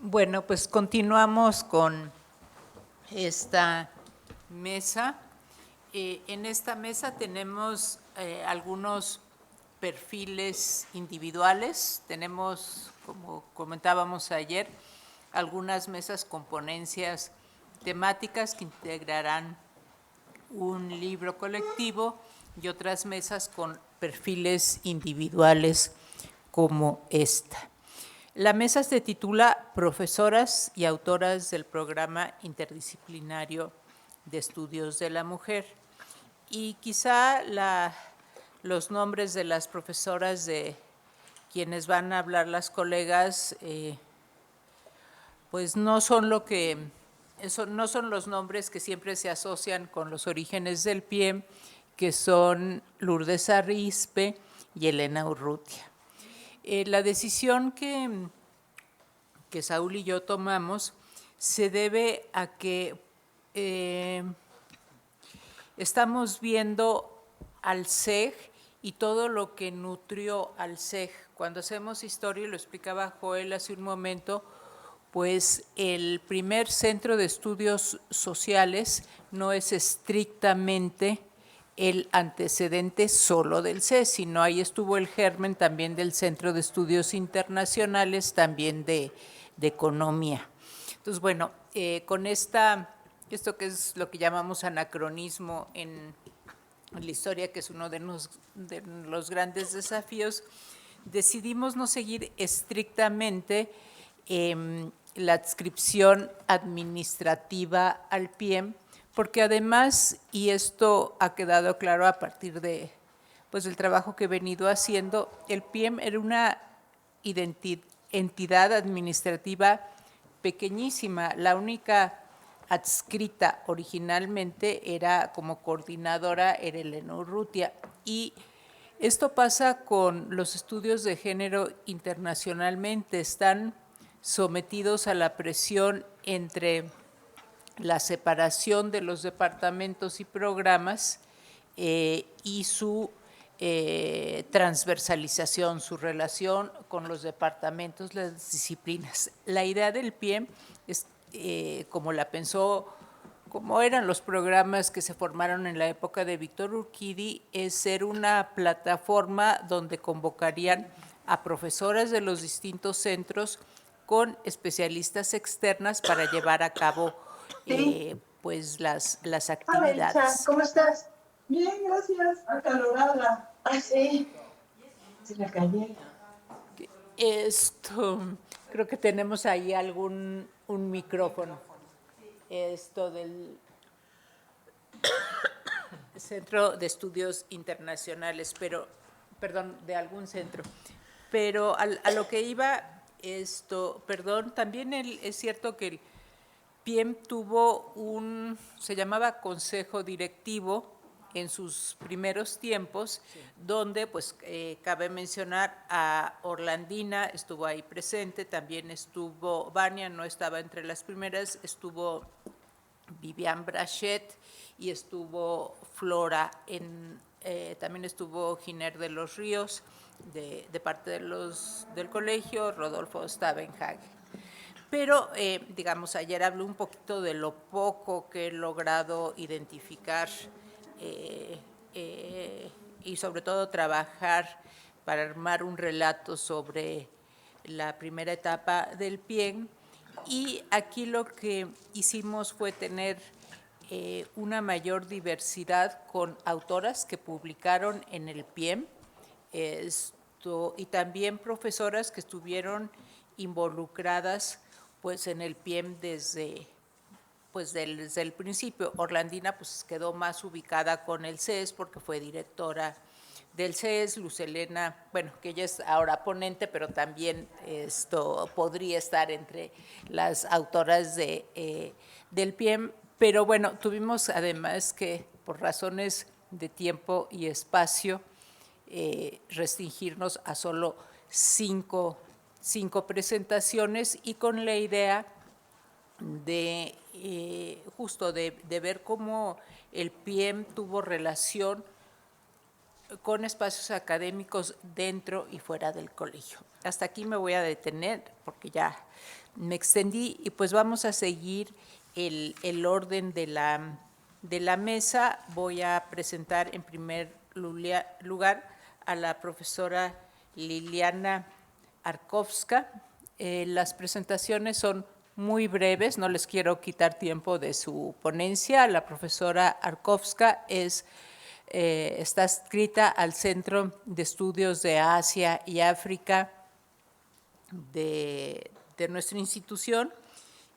Bueno, pues continuamos con esta mesa. En esta mesa tenemos algunos perfiles individuales. Tenemos, como comentábamos ayer, algunas mesas con ponencias temáticas que integrarán un libro colectivo y otras mesas con perfiles individuales como esta. La mesa se titula Profesoras y autoras del programa interdisciplinario de estudios de la mujer. Y quizá los nombres de las profesoras de quienes van a hablar las colegas, pues no son no son los nombres que siempre se asocian con los orígenes del pie, que son Lourdes Arrizpe y Elena Urrutia. La decisión que Saúl y yo tomamos se debe a que estamos viendo al CEG y todo lo que nutrió al CEG. Cuando hacemos historia, y lo explicaba Joel hace un momento, pues el primer centro de estudios sociales no es estrictamente el antecedente solo del CES, sino ahí estuvo el germen también del Centro de Estudios Internacionales, también de economía. Entonces, bueno, con esto que es lo que llamamos anacronismo en la historia, que es uno de los grandes desafíos, decidimos no seguir estrictamente la adscripción administrativa al PIEM, porque además, y esto ha quedado claro a partir de pues, el trabajo que he venido haciendo, el PIEM era una entidad administrativa pequeñísima. La única adscrita originalmente era como coordinadora, era Elena Urrutia. Y esto pasa con los estudios de género internacionalmente. Están sometidos a la presión entre la separación de los departamentos y programas y su transversalización, su relación con los departamentos, las disciplinas. La idea del PIEM es, como la pensó, como eran los programas que se formaron en la época de Víctor Urquidi, es ser una plataforma donde convocarían a profesoras de los distintos centros con especialistas externas para llevar a cabo pues las Melissa, actividades. ¿cómo estás? Bien, gracias. Acalorada. Ay, sí. Se la callé. Esto, creo que tenemos ahí un micrófono. Esto del Centro de Estudios Internacionales, pero, perdón, de algún centro. Pero a lo que iba esto, perdón, también es cierto que el PIEM tuvo se llamaba Consejo Directivo en sus primeros tiempos, sí, donde pues cabe mencionar a Orlandina, estuvo ahí presente, también estuvo Vania, no estaba entre las primeras, estuvo Vivian Brachet y estuvo Flora, también estuvo Giner de los Ríos, de parte del colegio, Rodolfo Stavenhage. Pero, digamos, ayer hablé un poquito de lo poco que he logrado identificar y sobre todo trabajar para armar un relato sobre la primera etapa del PIEN. Y aquí lo que hicimos fue tener una mayor diversidad con autoras que publicaron en el PIEM y también profesoras que estuvieron involucradas pues en el PIEM desde el principio. Orlandina pues quedó más ubicada con el CES porque fue directora del CES, Luz Helena, bueno, que ella es ahora ponente, pero también esto podría estar entre las autoras del PIEM. Pero bueno, tuvimos además que, por razones de tiempo y espacio, restringirnos a solo cinco presentaciones y con la idea de justo de ver cómo el PIEM tuvo relación con espacios académicos dentro y fuera del colegio. Hasta aquí me voy a detener porque ya me extendí y pues vamos a seguir el orden de la mesa. Voy a presentar en primer lugar a la profesora Liliana Arkovska. Las presentaciones son muy breves, no les quiero quitar tiempo de su ponencia. La profesora Arkovska está adscrita al Centro de Estudios de Asia y África de nuestra institución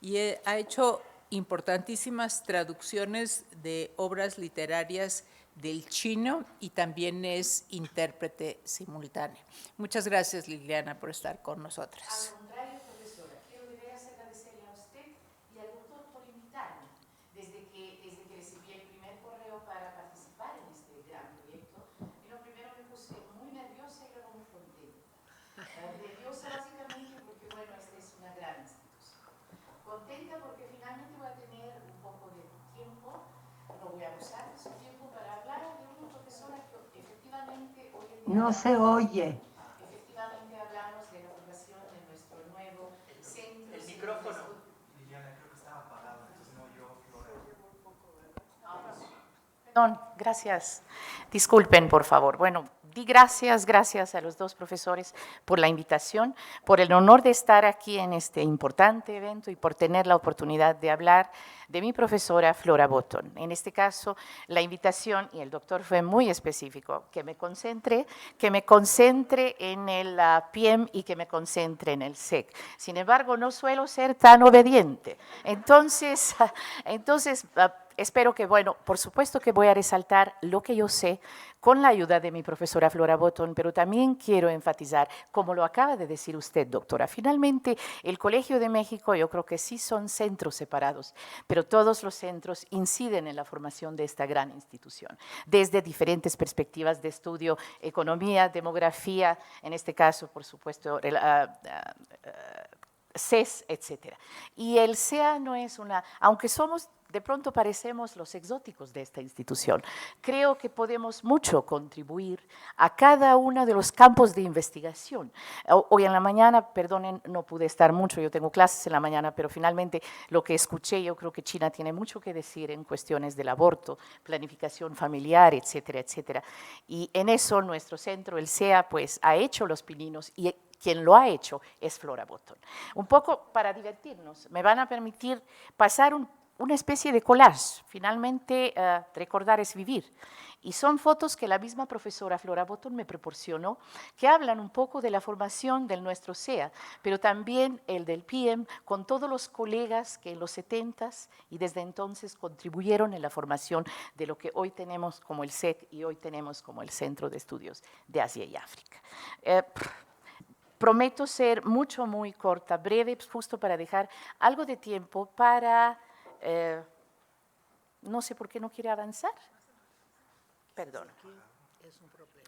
y ha hecho importantísimas traducciones de obras literarias del chino y también es intérprete simultáneo. Muchas gracias, Liliana, por estar con nosotras. Al contrario, profesora, quiero de veras agradecerle a usted y al doctor por invitarme. Desde que recibí el primer correo para participar en este gran proyecto, lo primero me puse muy nerviosa y luego muy contenta. Nerviosa básicamente porque, bueno, esta es una gran institución. Contenta porque finalmente voy a tener un poco de tiempo, no voy a abusar de su tiempo para hablar de una profesora que efectivamente hoy en día… No se oye. Efectivamente hablamos de la fundación de nuestro nuevo centro… El micrófono, Liliana, creo que estaba apagado, entonces no oyó Flora. Perdón, gracias. Disculpen, por favor. Bueno, di gracias a los dos profesores por la invitación, por el honor de estar aquí en este importante evento y por tener la oportunidad de hablar de mi profesora Flora Botton. En este caso, la invitación, y el doctor fue muy específico, que me concentre en el PIEM y que me concentre en el SEC. Sin embargo, no suelo ser tan obediente. Entonces espero que, bueno, por supuesto que voy a resaltar lo que yo sé con la ayuda de mi profesora Flora Botton, pero también quiero enfatizar, como lo acaba de decir usted, doctora, finalmente el Colegio de México yo creo que sí son centros separados, pero todos los centros inciden en la formación de esta gran institución, desde diferentes perspectivas de estudio, economía, demografía, en este caso, por supuesto, CES, etcétera. Y el SEA no es aunque de pronto parecemos los exóticos de esta institución, creo que podemos mucho contribuir a cada uno de los campos de investigación. Hoy en la mañana, perdonen, no pude estar mucho, yo tengo clases en la mañana, pero finalmente lo que escuché, yo creo que China tiene mucho que decir en cuestiones del aborto, planificación familiar, etcétera, etcétera. Y en eso nuestro centro, el SEA, pues ha hecho los pininos y quien lo ha hecho es Flora Botton. Un poco para divertirnos, me van a permitir pasar una especie de collage. Finalmente, recordar es vivir. Y son fotos que la misma profesora Flora Botton me proporcionó, que hablan un poco de la formación del nuestro SEA, pero también el del PIEM, con todos los colegas que en los 70s y desde entonces contribuyeron en la formación de lo que hoy tenemos como el SEC y hoy tenemos como el Centro de Estudios de Asia y África. Prometo ser muy corta, breve, justo para dejar algo de tiempo para… no sé por qué no quiere avanzar. Perdón.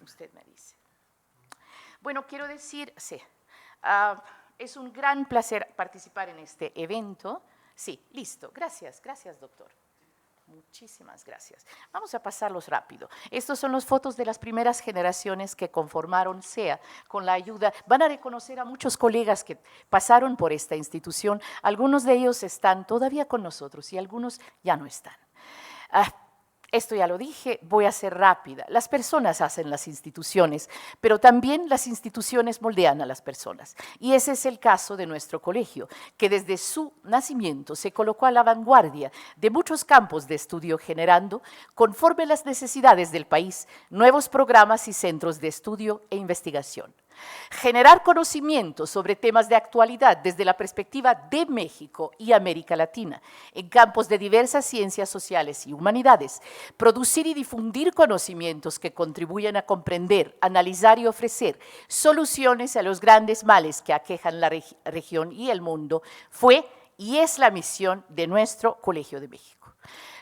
Usted me dice. Bueno, quiero decir, sí, es un gran placer participar en este evento. Sí, listo. Gracias, doctor. Muchísimas gracias. Vamos a pasarlos rápido. Estos son las fotos de las primeras generaciones que conformaron SEA con la ayuda. Van a reconocer a muchos colegas que pasaron por esta institución. Algunos de ellos están todavía con nosotros y algunos ya no están. Esto ya lo dije, voy a ser rápida. Las personas hacen las instituciones, pero también las instituciones moldean a las personas. Y ese es el caso de nuestro colegio, que desde su nacimiento se colocó a la vanguardia de muchos campos de estudio, generando, conforme las necesidades del país, nuevos programas y centros de estudio e investigación. Generar conocimiento sobre temas de actualidad desde la perspectiva de México y América Latina, en campos de diversas ciencias sociales y humanidades. Producir y difundir conocimientos que contribuyan a comprender, analizar y ofrecer soluciones a los grandes males que aquejan la región y el mundo fue y es la misión de nuestro Colegio de México.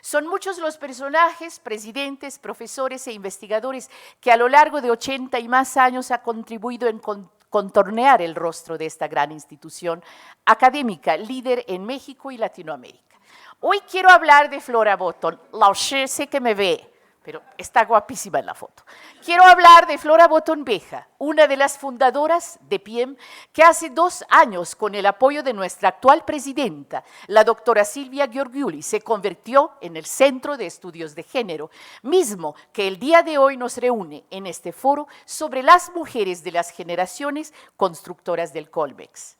Son muchos los personajes, presidentes, profesores e investigadores que a lo largo de 80 y más años ha contribuido en contornear el rostro de esta gran institución académica, líder en México y Latinoamérica. Hoy quiero hablar de Flora Botton. Sé que me ve, pero está guapísima en la foto. Quiero hablar de Flora Botton Beja, una de las fundadoras de PIEM, que hace 2 años, con el apoyo de nuestra actual presidenta, la doctora Silvia Gheorghiuli, se convirtió en el Centro de Estudios de Género, mismo que el día de hoy nos reúne en este foro sobre las mujeres de las generaciones constructoras del Colmex.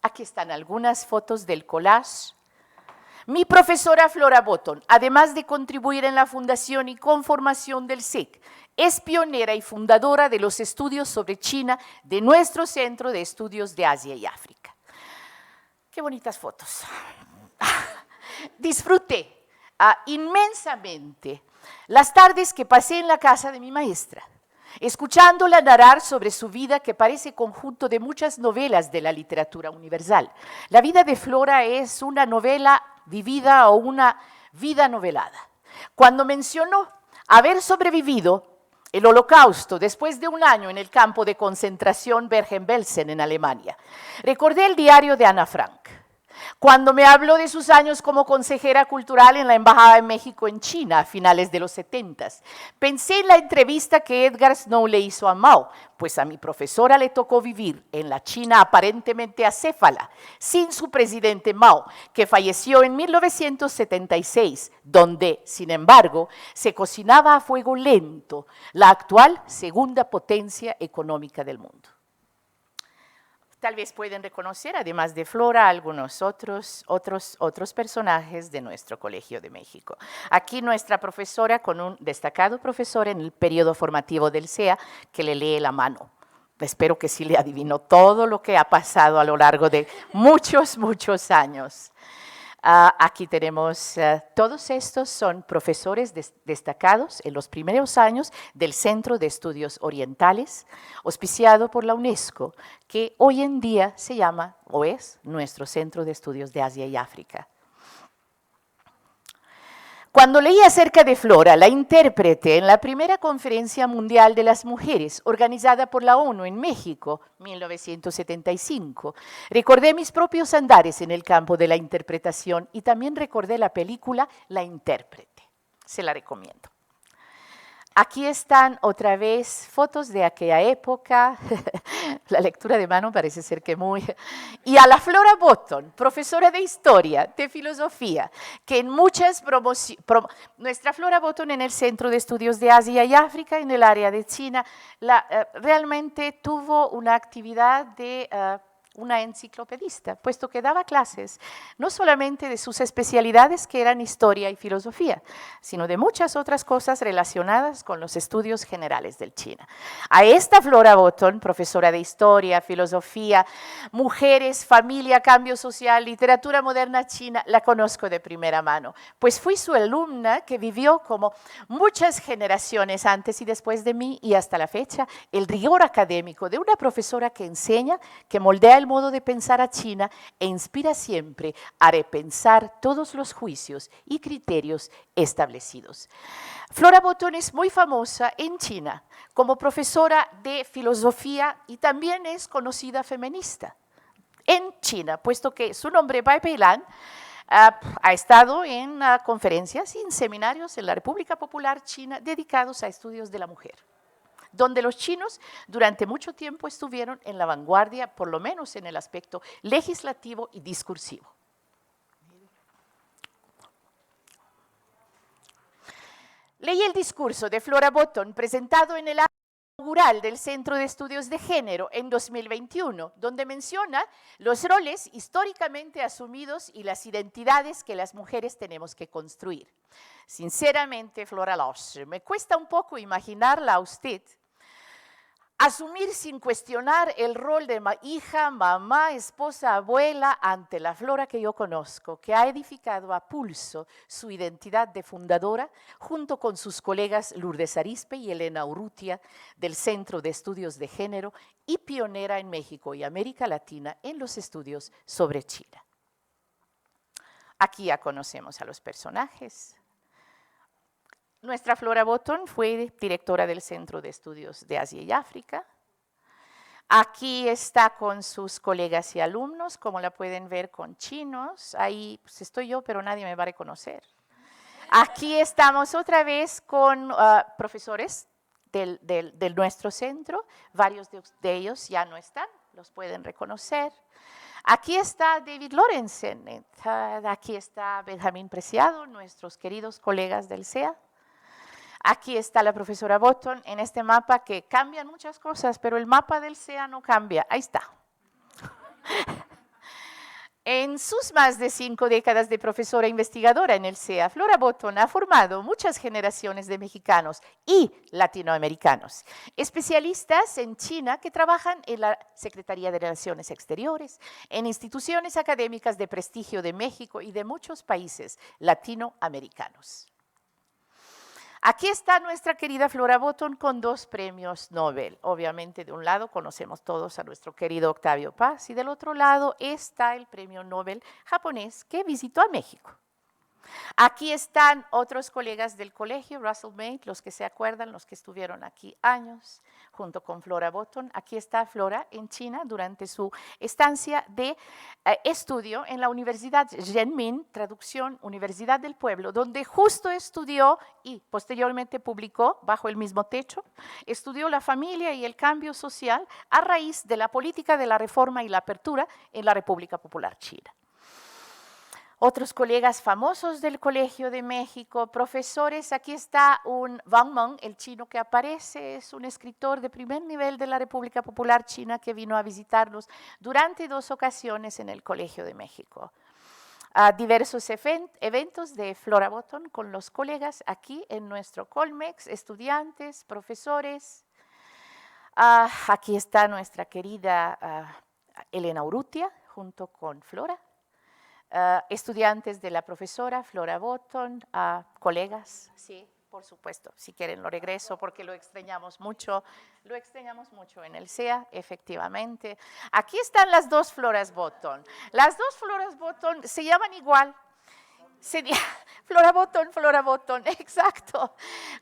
Aquí están algunas fotos del collage. Mi profesora Flora Botton, además de contribuir en la fundación y conformación del SEC, es pionera y fundadora de los estudios sobre China de nuestro Centro de Estudios de Asia y África. Qué bonitas fotos. Disfruté inmensamente las tardes que pasé en la casa de mi maestra, escuchándola narrar sobre su vida, que parece conjunto de muchas novelas de la literatura universal. La vida de Flora es una novela vivida o una vida novelada. Cuando mencionó haber sobrevivido el Holocausto después de 1 año en el campo de concentración Bergen-Belsen en Alemania, recordé el diario de Ana Frank. Cuando me habló de sus años como consejera cultural en la Embajada de México en China a finales de los 70, pensé en la entrevista que Edgar Snow le hizo a Mao, pues a mi profesora le tocó vivir en la China aparentemente acéfala, sin su presidente Mao, que falleció en 1976, donde, sin embargo, se cocinaba a fuego lento la actual segunda potencia económica del mundo. Tal vez pueden reconocer, además de Flora, algunos otros personajes de nuestro Colegio de México. Aquí nuestra profesora, con un destacado profesor en el periodo formativo del CEA, que le lee la mano. Espero que sí le adivinó todo lo que ha pasado a lo largo de muchos años. Aquí tenemos, todos estos son profesores destacados en los primeros años del Centro de Estudios Orientales, auspiciado por la UNESCO, que hoy en día se llama, o es, nuestro Centro de Estudios de Asia y África. Cuando leí acerca de Flora, la intérprete en la primera Conferencia Mundial de las Mujeres, organizada por la ONU en México, 1975, recordé mis propios andares en el campo de la interpretación y también recordé la película La Intérprete. Se la recomiendo. Aquí están otra vez fotos de aquella época, la lectura de mano parece ser que muy... Y a la Flora Botton, profesora de historia, de filosofía, que en muchas nuestra Flora Botton en el Centro de Estudios de Asia y África, en el área de China, realmente tuvo una actividad de... una enciclopedista, puesto que daba clases no solamente de sus especialidades, que eran historia y filosofía, sino de muchas otras cosas relacionadas con los estudios generales del China. A esta Flora Botton, profesora de historia, filosofía, mujeres, familia, cambio social, literatura moderna china, la conozco de primera mano, pues fui su alumna que vivió como muchas generaciones antes y después de mí, y hasta la fecha, el rigor académico de una profesora que enseña, que moldea el modo de pensar a China e inspira siempre a repensar todos los juicios y criterios establecidos. Flora Botton es muy famosa en China como profesora de filosofía y también es conocida feminista en China, puesto que su nombre, Bai Peilan, ha estado en conferencias y en seminarios en la República Popular China dedicados a estudios de la mujer, donde los chinos durante mucho tiempo estuvieron en la vanguardia, por lo menos en el aspecto legislativo y discursivo. Leí el discurso de Flora Botton presentado en el acto inaugural del Centro de Estudios de Género en 2021, donde menciona los roles históricamente asumidos y las identidades que las mujeres tenemos que construir. Sinceramente, Flora Losch, me cuesta un poco imaginarla a usted asumir sin cuestionar el rol de hija, mamá, esposa, abuela ante la Flora que yo conozco, que ha edificado a pulso su identidad de fundadora junto con sus colegas Lourdes Arizpe y Elena Urrutia del Centro de Estudios de Género y pionera en México y América Latina en los estudios sobre China. Aquí ya conocemos a los personajes. Nuestra Flora Botton fue directora del Centro de Estudios de Asia y África. Aquí está con sus colegas y alumnos, como la pueden ver, con chinos. Ahí pues estoy yo, pero nadie me va a reconocer. Aquí estamos otra vez con profesores de nuestro centro, varios de ellos ya no están, los pueden reconocer. Aquí está David Lorenzen, aquí está Benjamín Preciado, nuestros queridos colegas del CEA. Aquí está la profesora Botton en este mapa que cambian muchas cosas, pero el mapa del CEA no cambia, ahí está. En sus más de 5 décadas de profesora investigadora en el CEA, Flora Botton ha formado muchas generaciones de mexicanos y latinoamericanos, especialistas en China que trabajan en la Secretaría de Relaciones Exteriores, en instituciones académicas de prestigio de México y de muchos países latinoamericanos. Aquí está nuestra querida Flora Botton con 2 premios Nobel. Obviamente, de un lado conocemos todos a nuestro querido Octavio Paz y del otro lado está el premio Nobel japonés que visitó a México. Aquí están otros colegas del colegio, Russell May, los que se acuerdan, los que estuvieron aquí años, junto con Flora Botton. Aquí está Flora en China durante su estancia de estudio en la Universidad Renmin, traducción Universidad del Pueblo, donde justo estudió y posteriormente publicó bajo el mismo techo, estudió la familia y el cambio social a raíz de la política de la reforma y la apertura en la República Popular China. Otros colegas famosos del Colegio de México, profesores, aquí está un Wang Meng, el chino que aparece, es un escritor de primer nivel de la República Popular China que vino a visitarnos durante 2 ocasiones en el Colegio de México. Diversos eventos de Flora Botton con los colegas aquí en nuestro Colmex, estudiantes, profesores. Aquí está nuestra querida Elena Urrutia junto con Flora. Estudiantes de la profesora Flora Botton, colegas, sí, por supuesto, si quieren lo regreso porque lo extrañamos mucho en el CEA, efectivamente. Aquí están las 2 Floras Botton. Las 2 Floras Botton se llaman igual. Flora Botton, exacto.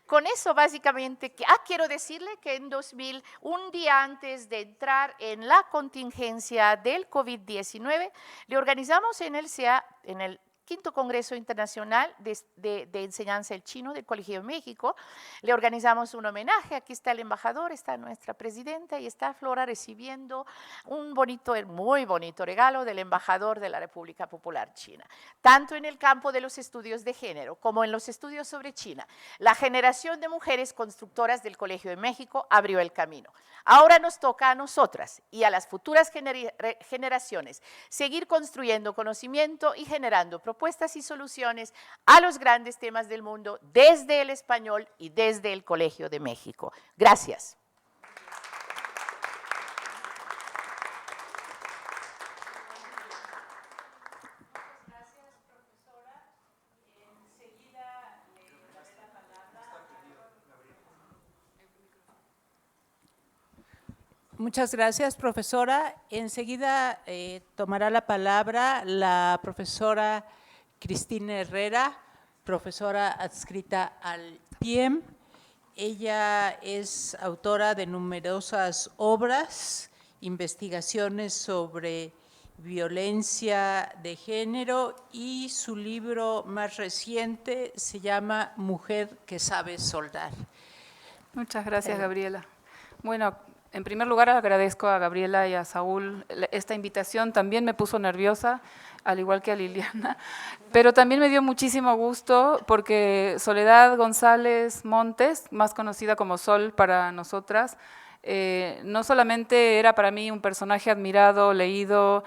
Con eso básicamente, quiero decirle que en 2000, un día antes de entrar en la contingencia del COVID-19, le organizamos en el CEA, en el 5º Congreso Internacional de Enseñanza del Chino del Colegio de México, le organizamos un homenaje. Aquí está el embajador, está nuestra presidenta y está Flora recibiendo un muy bonito regalo del embajador de la República Popular China. Tanto en el campo de los estudios de género como en los estudios sobre China, la generación de mujeres constructoras del Colegio de México abrió el camino. Ahora nos toca a nosotras y a las futuras generaciones seguir construyendo conocimiento y generando propuestas y soluciones a los grandes temas del mundo desde el español y desde el Colegio de México. Gracias. Muchas gracias, profesora. Enseguida tomará la palabra la profesora Cristina Herrera, profesora adscrita al PIEM. Ella es autora de numerosas obras, investigaciones sobre violencia de género y su libro más reciente se llama Mujer que sabe soldar. Muchas gracias, Gabriela. Bueno, en primer lugar agradezco a Gabriela y a Saúl esta invitación. También me puso nerviosa, al igual que a Liliana, pero también me dio muchísimo gusto porque Soledad González Montes, más conocida como Sol para nosotras, no solamente era para mí un personaje admirado, leído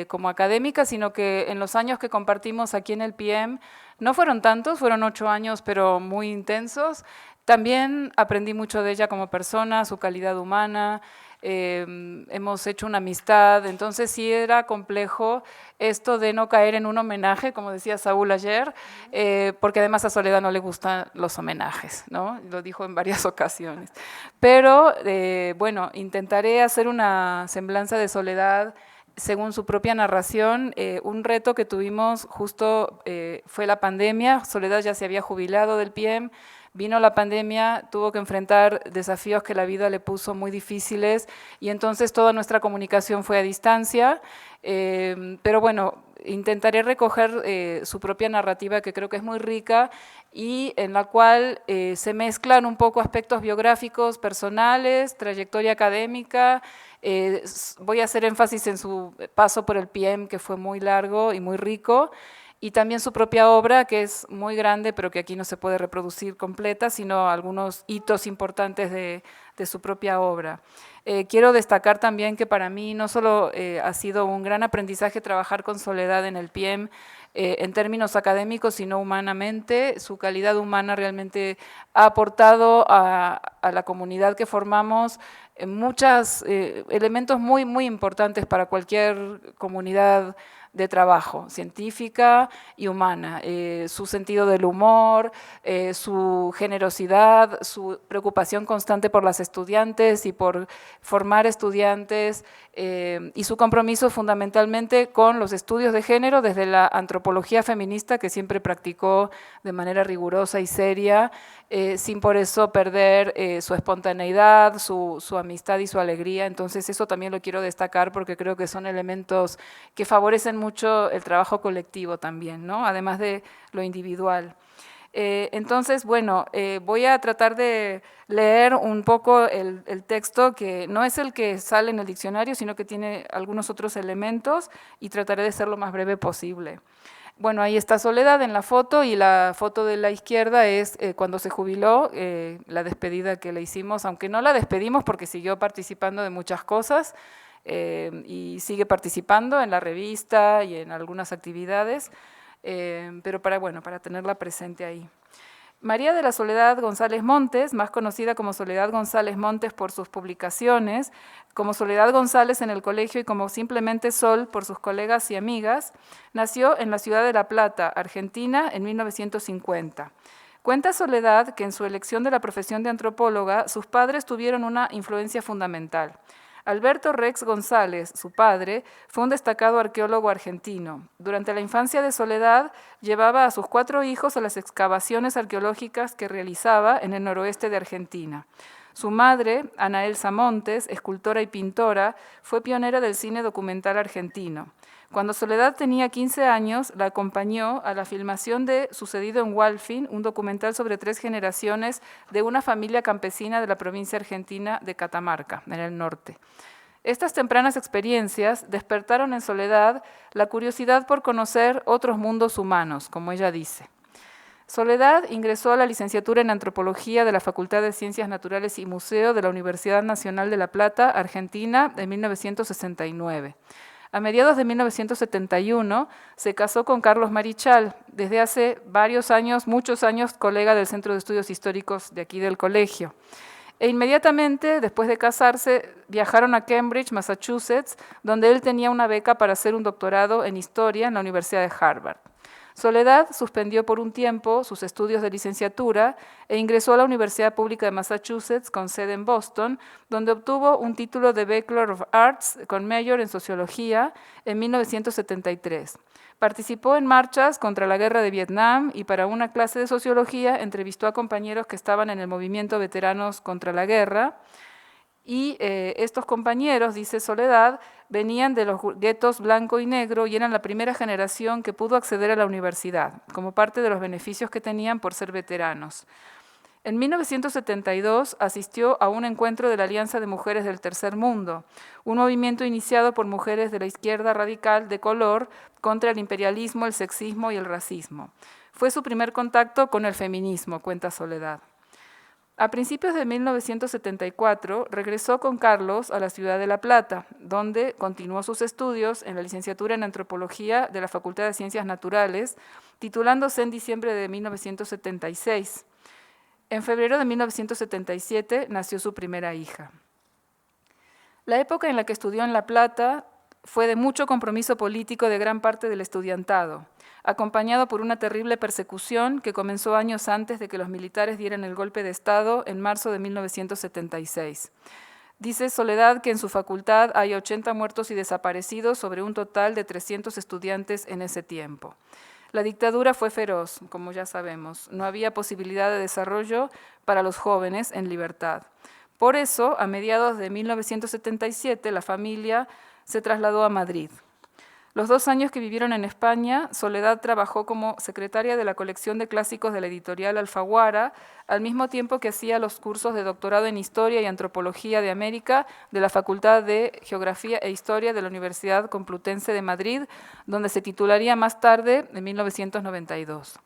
como académica, sino que en los años que compartimos aquí en el PIEM, no fueron tantos, fueron 8 años, pero muy intensos. También aprendí mucho de ella como persona, su calidad humana, hemos hecho una amistad, entonces sí era complejo esto de no caer en un homenaje, como decía Saúl ayer, porque además a Soledad no le gustan los homenajes, ¿no? Lo dijo en varias ocasiones. Pero bueno, intentaré hacer una semblanza de Soledad según su propia narración. Un reto que tuvimos justo fue la pandemia. Soledad ya se había jubilado del PIEM, vino la pandemia, tuvo que enfrentar desafíos que la vida le puso muy difíciles y entonces toda nuestra comunicación fue a distancia, pero bueno, intentaré recoger su propia narrativa, que creo que es muy rica, y en la cual se mezclan un poco aspectos biográficos, personales, trayectoria académica. Voy a hacer énfasis en su paso por el PM, que fue muy largo y muy rico, y también su propia obra, que es muy grande, pero que aquí no se puede reproducir completa, sino algunos hitos importantes de su propia obra. Quiero destacar también que para mí no solo ha sido un gran aprendizaje trabajar con Soledad en el PM, en términos académicos, sino humanamente. Su calidad humana realmente ha aportado a la comunidad que formamos muchos elementos muy, muy importantes para cualquier comunidad de trabajo, científica y humana. Su sentido del humor, su generosidad, su preocupación constante por las estudiantes y por formar estudiantes, y su compromiso fundamentalmente con los estudios de género desde la antropología feminista, que siempre practicó de manera rigurosa y seria, sin por eso perder su espontaneidad, su amistad y su alegría. Entonces eso también lo quiero destacar porque creo que son elementos que favorecen mucho el trabajo colectivo también, ¿no? Además de lo individual. Entonces, bueno, voy a tratar de leer un poco el texto, que no es el que sale en el diccionario, sino que tiene algunos otros elementos, y trataré de ser lo más breve posible. Bueno, ahí está Soledad en la foto, y la foto de la izquierda es cuando se jubiló, la despedida que le hicimos, aunque no la despedimos porque siguió participando de muchas cosas, y sigue participando en la revista y en algunas actividades, pero para tenerla presente ahí. María de la Soledad González Montes, más conocida como Soledad González Montes por sus publicaciones, como Soledad González en el colegio y como simplemente Sol por sus colegas y amigas, nació en la ciudad de La Plata, Argentina, en 1950. Cuenta Soledad que en su elección de la profesión de antropóloga, sus padres tuvieron una influencia fundamental. Alberto Rex González, su padre, fue un destacado arqueólogo argentino. Durante la infancia de Soledad, llevaba a sus 4 hijos a las excavaciones arqueológicas que realizaba en el noroeste de Argentina. Su madre, Ana Elsa Montes, escultora y pintora, fue pionera del cine documental argentino. Cuando Soledad tenía 15 años, la acompañó a la filmación de Sucedido en Walfin, un documental sobre 3 generaciones de una familia campesina de la provincia argentina de Catamarca, en el norte. Estas tempranas experiencias despertaron en Soledad la curiosidad por conocer otros mundos humanos, como ella dice. Soledad ingresó a la licenciatura en Antropología de la Facultad de Ciencias Naturales y Museo de la Universidad Nacional de La Plata, Argentina, en 1969. A mediados de 1971 se casó con Carlos Marichal, desde hace varios años, muchos años, colega del Centro de Estudios Históricos de aquí del colegio. E inmediatamente, después de casarse, viajaron a Cambridge, Massachusetts, donde él tenía una beca para hacer un doctorado en Historia en la Universidad de Harvard. Soledad suspendió por un tiempo sus estudios de licenciatura e ingresó a la Universidad Pública de Massachusetts, con sede en Boston, donde obtuvo un título de Bachelor of Arts con Major en Sociología en 1973. Participó en marchas contra la guerra de Vietnam y para una clase de sociología entrevistó a compañeros que estaban en el movimiento Veteranos contra la Guerra. Y estos compañeros, dice Soledad, venían de los guetos blanco y negro y eran la primera generación que pudo acceder a la universidad, como parte de los beneficios que tenían por ser veteranos. En 1972 asistió a un encuentro de la Alianza de Mujeres del Tercer Mundo, un movimiento iniciado por mujeres de la izquierda radical de color contra el imperialismo, el sexismo y el racismo. Fue su primer contacto con el feminismo, cuenta Soledad. A principios de 1974 regresó con Carlos a la ciudad de La Plata, donde continuó sus estudios en la licenciatura en Antropología de la Facultad de Ciencias Naturales, titulándose en diciembre de 1976. En febrero de 1977 nació su primera hija. La época en la que estudió en La Plata fue de mucho compromiso político de gran parte del estudiantado, acompañado por una terrible persecución que comenzó años antes de que los militares dieran el golpe de Estado en marzo de 1976. Dice Soledad que en su facultad hay 80 muertos y desaparecidos sobre un total de 300 estudiantes en ese tiempo. La dictadura fue feroz, como ya sabemos. No había posibilidad de desarrollo para los jóvenes en libertad. Por eso, a mediados de 1977, la familia se trasladó a Madrid. Los 2 años que vivieron en España, Soledad trabajó como secretaria de la colección de clásicos de la editorial Alfaguara, al mismo tiempo que hacía los cursos de doctorado en Historia y Antropología de América de la Facultad de Geografía e Historia de la Universidad Complutense de Madrid, donde se titularía más tarde, en 1992.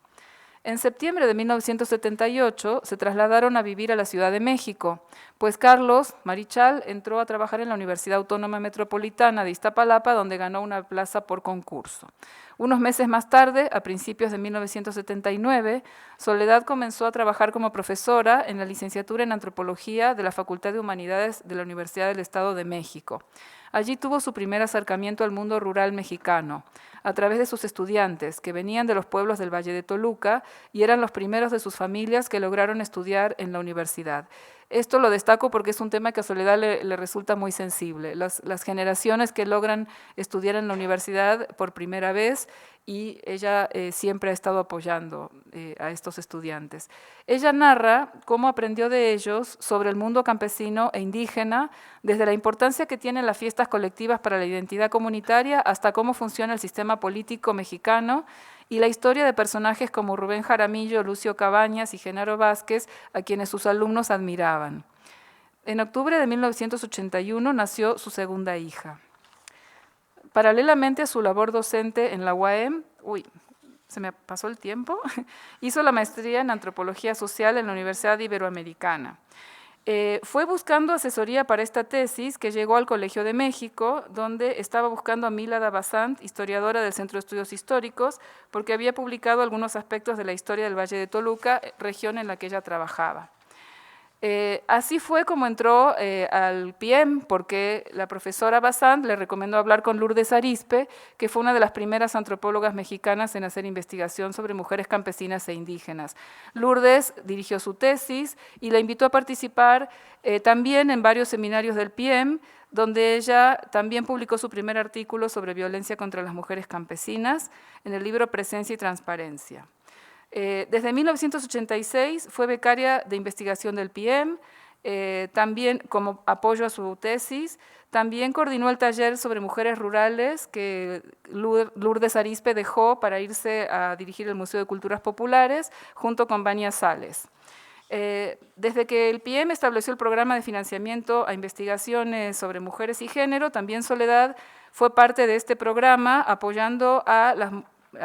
En septiembre de 1978 se trasladaron a vivir a la Ciudad de México, pues Carlos Marichal entró a trabajar en la Universidad Autónoma Metropolitana de Iztapalapa, donde ganó una plaza por concurso. Unos meses más tarde, a principios de 1979, Soledad comenzó a trabajar como profesora en la licenciatura en Antropología de la Facultad de Humanidades de la Universidad del Estado de México. Allí tuvo su primer acercamiento al mundo rural mexicano, a través de sus estudiantes, que venían de los pueblos del Valle de Toluca y eran los primeros de sus familias que lograron estudiar en la universidad. Esto lo destaco porque es un tema que a Soledad le resulta muy sensible. Las generaciones que logran estudiar en la universidad por primera vez, y ella siempre ha estado apoyando a estos estudiantes. Ella narra cómo aprendió de ellos sobre el mundo campesino e indígena, desde la importancia que tienen las fiestas colectivas para la identidad comunitaria hasta cómo funciona el sistema político mexicano, y la historia de personajes como Rubén Jaramillo, Lucio Cabañas y Genaro Vázquez, a quienes sus alumnos admiraban. En octubre de 1981 nació su segunda hija. Paralelamente a su labor docente en la UAM, se me pasó el tiempo, hizo la maestría en Antropología Social en la Universidad Iberoamericana. Fue buscando asesoría para esta tesis que llegó al Colegio de México, donde estaba buscando a Mila Davasant, historiadora del Centro de Estudios Históricos, porque había publicado algunos aspectos de la historia del Valle de Toluca, región en la que ella trabajaba. Así fue como entró al PIEM, porque la profesora Bazant le recomendó hablar con Lourdes Arizpe, que fue una de las primeras antropólogas mexicanas en hacer investigación sobre mujeres campesinas e indígenas. Lourdes dirigió su tesis y la invitó a participar también en varios seminarios del PIEM, donde ella también publicó su primer artículo sobre violencia contra las mujeres campesinas en el libro Presencia y Transparencia. Desde 1986 fue becaria de investigación del PIEM, también como apoyo a su tesis, también coordinó el taller sobre mujeres rurales que Lourdes Arizpe dejó para irse a dirigir el Museo de Culturas Populares junto con Vania Sales. Desde que el PIEM estableció el programa de financiamiento a investigaciones sobre mujeres y género, también Soledad fue parte de este programa apoyando a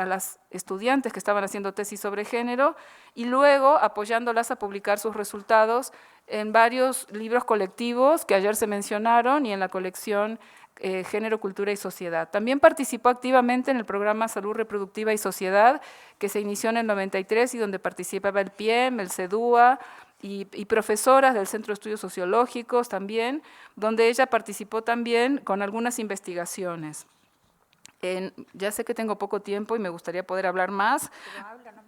las estudiantes que estaban haciendo tesis sobre género y luego apoyándolas a publicar sus resultados en varios libros colectivos que ayer se mencionaron y en la colección Género, Cultura y Sociedad. También participó activamente en el programa Salud Reproductiva y Sociedad, que se inició en el 93 y donde participaba el PIEM, el CEDUA y profesoras del Centro de Estudios Sociológicos también, donde ella participó también con algunas investigaciones. Ya sé que tengo poco tiempo y me gustaría poder hablar más,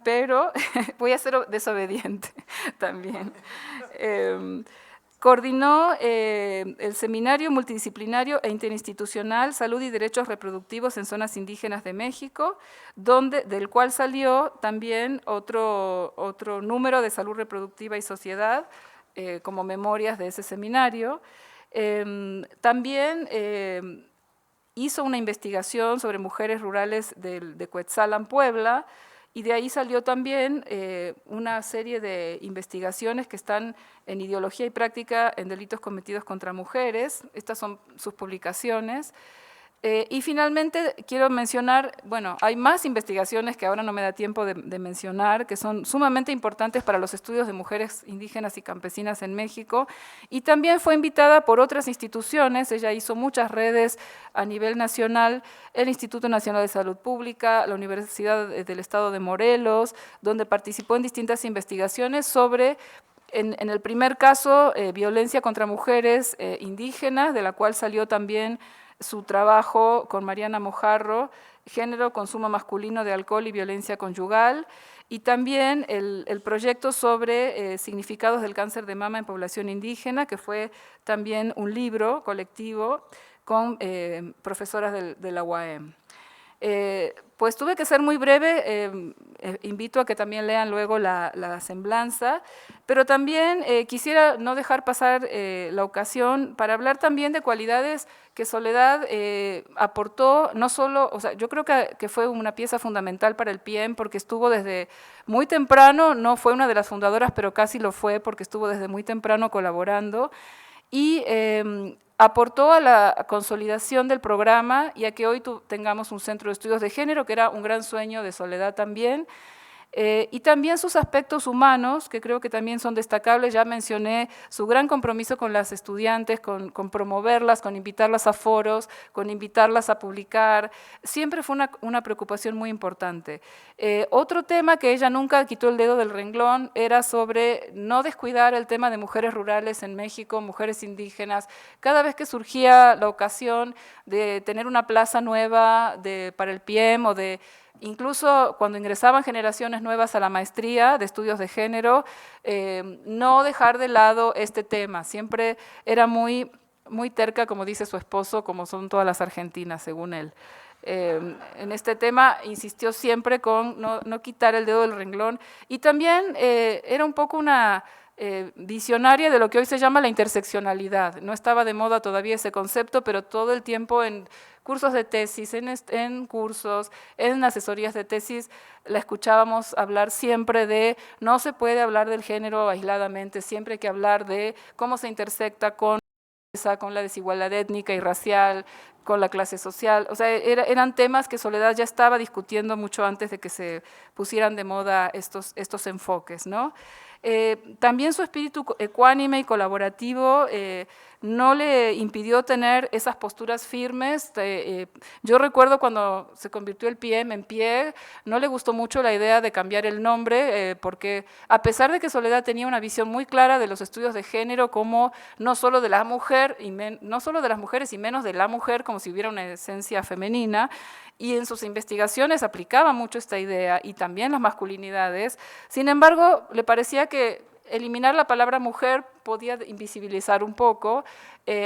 pero voy a ser desobediente también. Coordinó el Seminario Multidisciplinario e Interinstitucional Salud y Derechos Reproductivos en Zonas Indígenas de México, del cual salió también otro número de Salud Reproductiva y Sociedad, como memorias de ese seminario. También hizo una investigación sobre mujeres rurales de Cuetzalan, Puebla, y de ahí salió también una serie de investigaciones que están en Ideología y Práctica en Delitos Cometidos contra Mujeres. Estas son sus publicaciones. Y finalmente quiero mencionar, bueno, hay más investigaciones que ahora no me da tiempo de mencionar, que son sumamente importantes para los estudios de mujeres indígenas y campesinas en México, y también fue invitada por otras instituciones. Ella hizo muchas redes a nivel nacional, el Instituto Nacional de Salud Pública, la Universidad del Estado de Morelos, donde participó en distintas investigaciones sobre, en el primer caso, violencia contra mujeres indígenas, de la cual salió también su trabajo con Mariana Mojarro, Género, Consumo Masculino de Alcohol y Violencia Conyugal, y también el proyecto sobre significados del cáncer de mama en población indígena, que fue también un libro colectivo con profesoras de la UAM. Pues tuve que ser muy breve, invito a que también lean luego la semblanza, pero también quisiera no dejar pasar la ocasión para hablar también de cualidades que Soledad aportó, no solo, o sea, yo creo que fue una pieza fundamental para el PIEM porque estuvo desde muy temprano, no fue una de las fundadoras, pero casi lo fue porque estuvo desde muy temprano colaborando, y aportó a la consolidación del programa y a que hoy tengamos un centro de estudios de género, que era un gran sueño de Soledad también, y también sus aspectos humanos, que creo que también son destacables. Ya mencioné su gran compromiso con las estudiantes, con promoverlas, con invitarlas a foros, con invitarlas a publicar. Siempre fue una preocupación muy importante. Otro tema que ella nunca quitó el dedo del renglón era sobre no descuidar el tema de mujeres rurales en México, mujeres indígenas. Cada vez que surgía la ocasión de tener una plaza nueva para el PIEM o de incluso cuando ingresaban generaciones nuevas a la maestría de estudios de género, no dejar de lado este tema. Siempre era muy terca, como dice su esposo, como son todas las argentinas, según él. En este tema insistió siempre con no quitar el dedo del renglón, y también era un poco una visionaria de lo que hoy se llama la interseccionalidad. No estaba de moda todavía ese concepto, pero todo el tiempo en cursos de tesis, en cursos, en asesorías de tesis, la escuchábamos hablar siempre de no se puede hablar del género aisladamente, siempre hay que hablar de cómo se intersecta con la desigualdad étnica y racial, con la clase social. O sea, eran temas que Soledad ya estaba discutiendo mucho antes de que se pusieran de moda estos enfoques, ¿no? También su espíritu ecuánime y colaborativo no le impidió tener esas posturas firmes. Yo recuerdo cuando se convirtió el PIEM en PIE, no le gustó mucho la idea de cambiar el nombre, porque a pesar de que Soledad tenía una visión muy clara de los estudios de género como no solo de la mujer, no solo de las mujeres y menos de la mujer, como si hubiera una esencia femenina, y en sus investigaciones aplicaba mucho esta idea y también las masculinidades. Sin embargo, le parecía que eliminar la palabra mujer podía invisibilizar un poco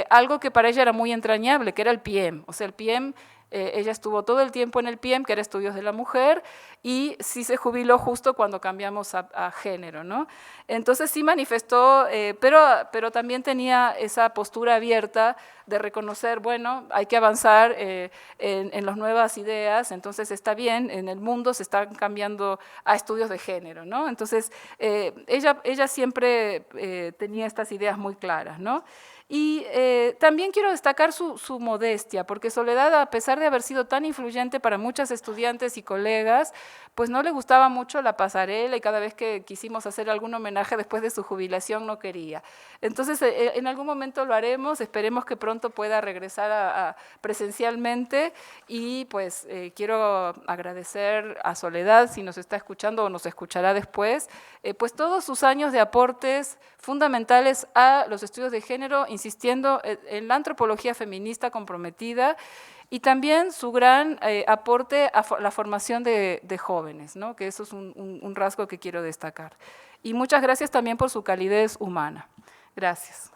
algo que para ella era muy entrañable, que era el PIEM. O sea, el PIEM, ella estuvo todo el tiempo en el PIEM, que era Estudios de la Mujer, y sí se jubiló justo cuando cambiamos a género, ¿no? Entonces sí manifestó, pero también tenía esa postura abierta de reconocer, bueno, hay que avanzar en las nuevas ideas, entonces está bien, en el mundo se están cambiando a estudios de género, ¿no? Entonces ella siempre tenía estas ideas muy claras, ¿no? Y también quiero destacar su modestia, porque Soledad, a pesar de haber sido tan influyente para muchas estudiantes y colegas, pues no le gustaba mucho la pasarela, y cada vez que quisimos hacer algún homenaje después de su jubilación no quería. Entonces, en algún momento lo haremos, esperemos que pronto pueda regresar presencialmente, y pues quiero agradecer a Soledad, si nos está escuchando o nos escuchará después, pues todos sus años de aportes fundamentales a los estudios de género, insistiendo en la antropología feminista comprometida, y también su gran aporte a la formación de jóvenes, ¿no? Que eso es un rasgo que quiero destacar. Y muchas gracias también por su calidez humana. Gracias.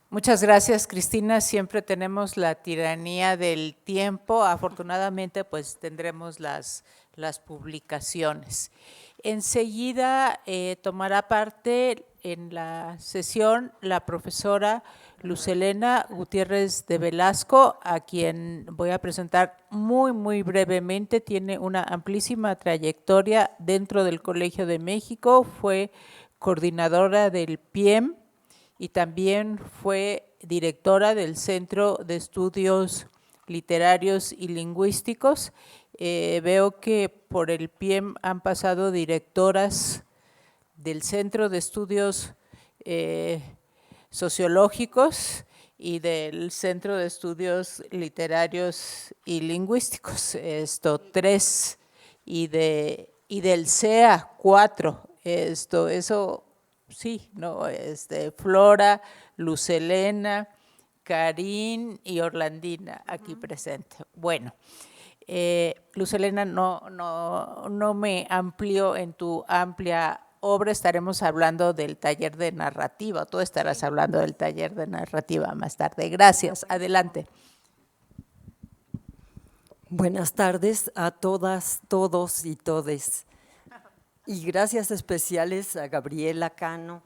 Muchas gracias, Cristina. Siempre tenemos la tiranía del tiempo. Afortunadamente, pues tendremos las publicaciones. Enseguida tomará parte en la sesión la profesora Luz Helena Gutiérrez de Velasco, a quien voy a presentar muy brevemente. Tiene una amplísima trayectoria dentro del Colegio de México, fue coordinadora del PIEM, y también fue directora del Centro de Estudios Literarios y Lingüísticos. Veo que por el PIEM han pasado directoras del Centro de Estudios Sociológicos y del Centro de Estudios Literarios y Lingüísticos, 3, y del CEA 4, eso. Sí, no, Flora, Luz Helena, Karin y Orlandina aquí presente. Bueno, Luz Helena, no me amplío en tu amplia obra, estaremos hablando del taller de narrativa, tú estarás hablando del taller de narrativa más tarde. Gracias, adelante. Buenas tardes a todas, todos y todes. Y gracias especiales a Gabriela Cano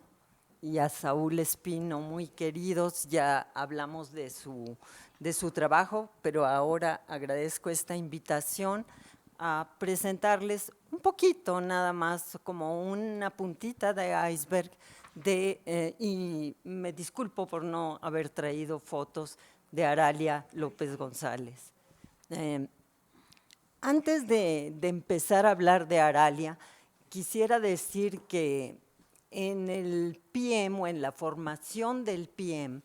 y a Saúl Espino, muy queridos. Ya hablamos de su trabajo, pero ahora agradezco esta invitación a presentarles un poquito, nada más, como una puntita de iceberg, y me disculpo por no haber traído fotos de Aralia López González. Antes de empezar a hablar de Aralia, quisiera decir que en el PM o en la formación del PM,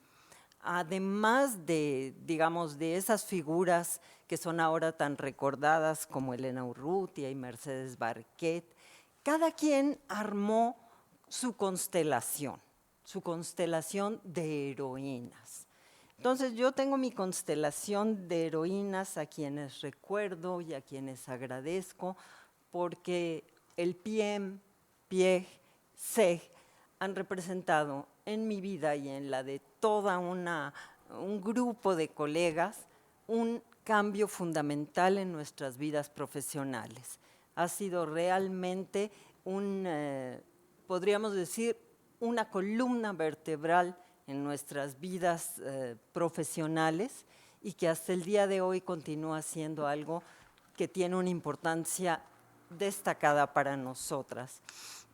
además de, digamos, de esas figuras que son ahora tan recordadas como Elena Urrutia y Mercedes Barquet, cada quien armó su constelación de heroínas. Entonces, yo tengo mi constelación de heroínas a quienes recuerdo y a quienes agradezco, porque el PM, PIEG, SEG han representado en mi vida y en la de toda un grupo de colegas un cambio fundamental en nuestras vidas profesionales. Ha sido realmente podríamos decir, una columna vertebral en nuestras vidas profesionales y que hasta el día de hoy continúa siendo algo que tiene una importancia destacada para nosotras.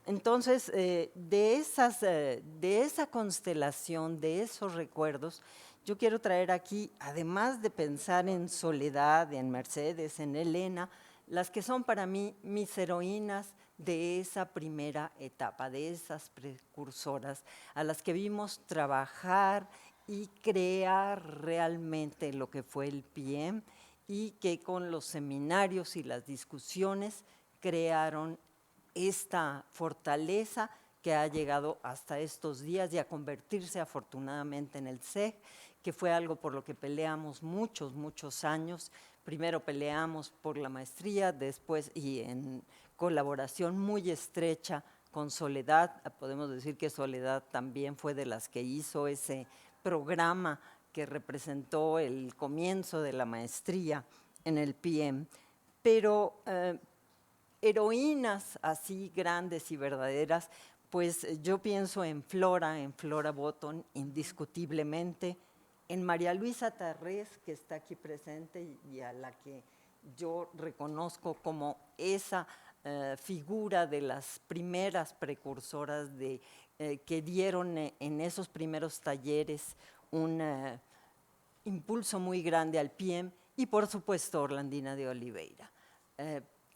Entonces, de esa constelación, de esos recuerdos, yo quiero traer aquí, además de pensar en Soledad, en Mercedes, en Elena, las que son para mí mis heroínas de esa primera etapa, de esas precursoras, a las que vimos trabajar y crear realmente lo que fue el PM y que con los seminarios y las discusiones crearon esta fortaleza que ha llegado hasta estos días y a convertirse afortunadamente en el SEG, que fue algo por lo que peleamos muchos años. Primero peleamos por la maestría, después y en colaboración muy estrecha con Soledad. Podemos decir que Soledad también fue de las que hizo ese programa que representó el comienzo de la maestría en el PM. Pero heroínas así grandes y verdaderas, pues yo pienso en Flora Botton, indiscutiblemente, en María Luisa Tarrés, que está aquí presente y a la que yo reconozco como esa figura de las primeras precursoras que dieron en esos primeros talleres un impulso muy grande al PM, y por supuesto Orlandina de Oliveira.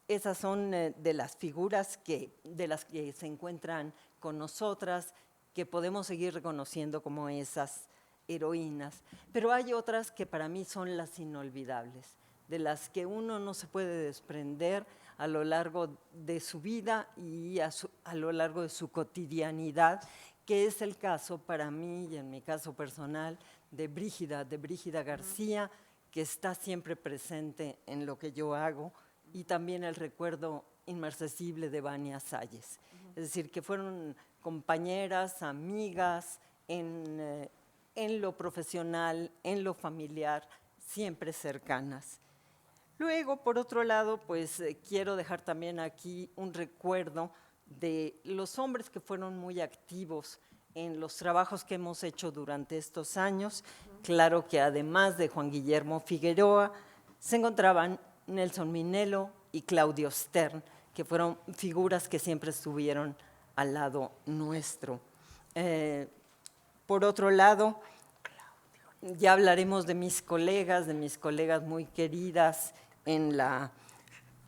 Esas son de las figuras de las que se encuentran con nosotras, que podemos seguir reconociendo como esas heroínas, pero hay otras que para mí son las inolvidables, de las que uno no se puede desprender a lo largo de su vida y a lo largo de su cotidianidad, que es el caso para mí y en mi caso personal de Brígida García, que está siempre presente en lo que yo hago, y también el recuerdo inmarcesible de Vania Salles. Es decir, que fueron compañeras, amigas, en lo profesional, en lo familiar, siempre cercanas. Luego, por otro lado, pues quiero dejar también aquí un recuerdo de los hombres que fueron muy activos en los trabajos que hemos hecho durante estos años. Claro que además de Juan Guillermo Figueroa, se encontraban Nelson Minelo y Claudio Stern, que fueron figuras que siempre estuvieron al lado nuestro. Por otro lado, ya hablaremos de mis colegas muy queridas en la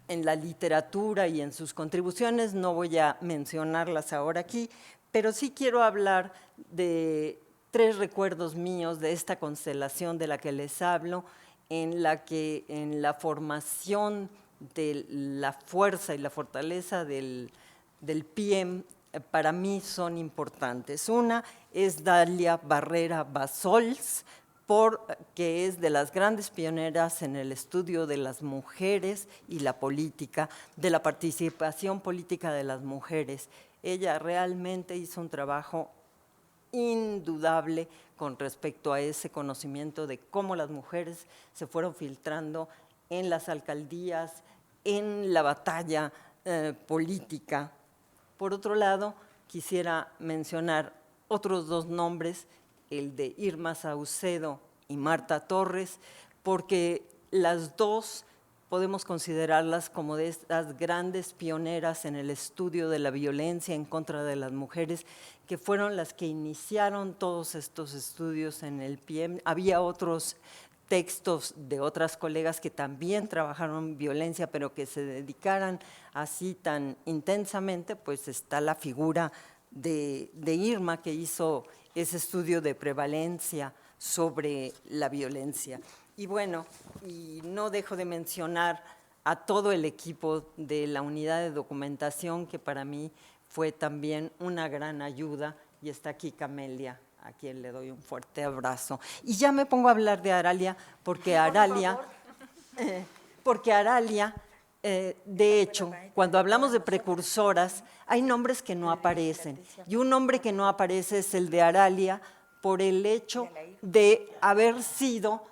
literatura y en sus contribuciones. No voy a mencionarlas ahora aquí, pero sí quiero hablar de 3 recuerdos míos de esta constelación de la que les hablo, en la que en la formación de la fuerza y la fortaleza del PM para mí son importantes. Una es Dalia Barrera Basols, que es de las grandes pioneras en el estudio de las mujeres y la política, de la participación política de las mujeres. Ella realmente hizo un trabajo indudable con respecto a ese conocimiento de cómo las mujeres se fueron filtrando en las alcaldías, en la batalla política. Por otro lado, quisiera mencionar otros dos nombres, el de Irma Saucedo y Marta Torres, porque las dos podemos considerarlas como de estas grandes pioneras en el estudio de la violencia en contra de las mujeres, que fueron las que iniciaron todos estos estudios en el PIEM. Había otros textos de otras colegas que también trabajaron violencia, pero que se dedicaran así tan intensamente, pues está la figura de Irma, que hizo ese estudio de prevalencia sobre la violencia. Y bueno, y no dejo de mencionar a todo el equipo de la unidad de documentación, que para mí fue también una gran ayuda, y está aquí Camelia, a quien le doy un fuerte abrazo. Y ya me pongo a hablar de Aralia, porque Aralia, de hecho, cuando hablamos de precursoras, hay nombres que no aparecen, y un nombre que no aparece es el de Aralia, por el hecho de haber sido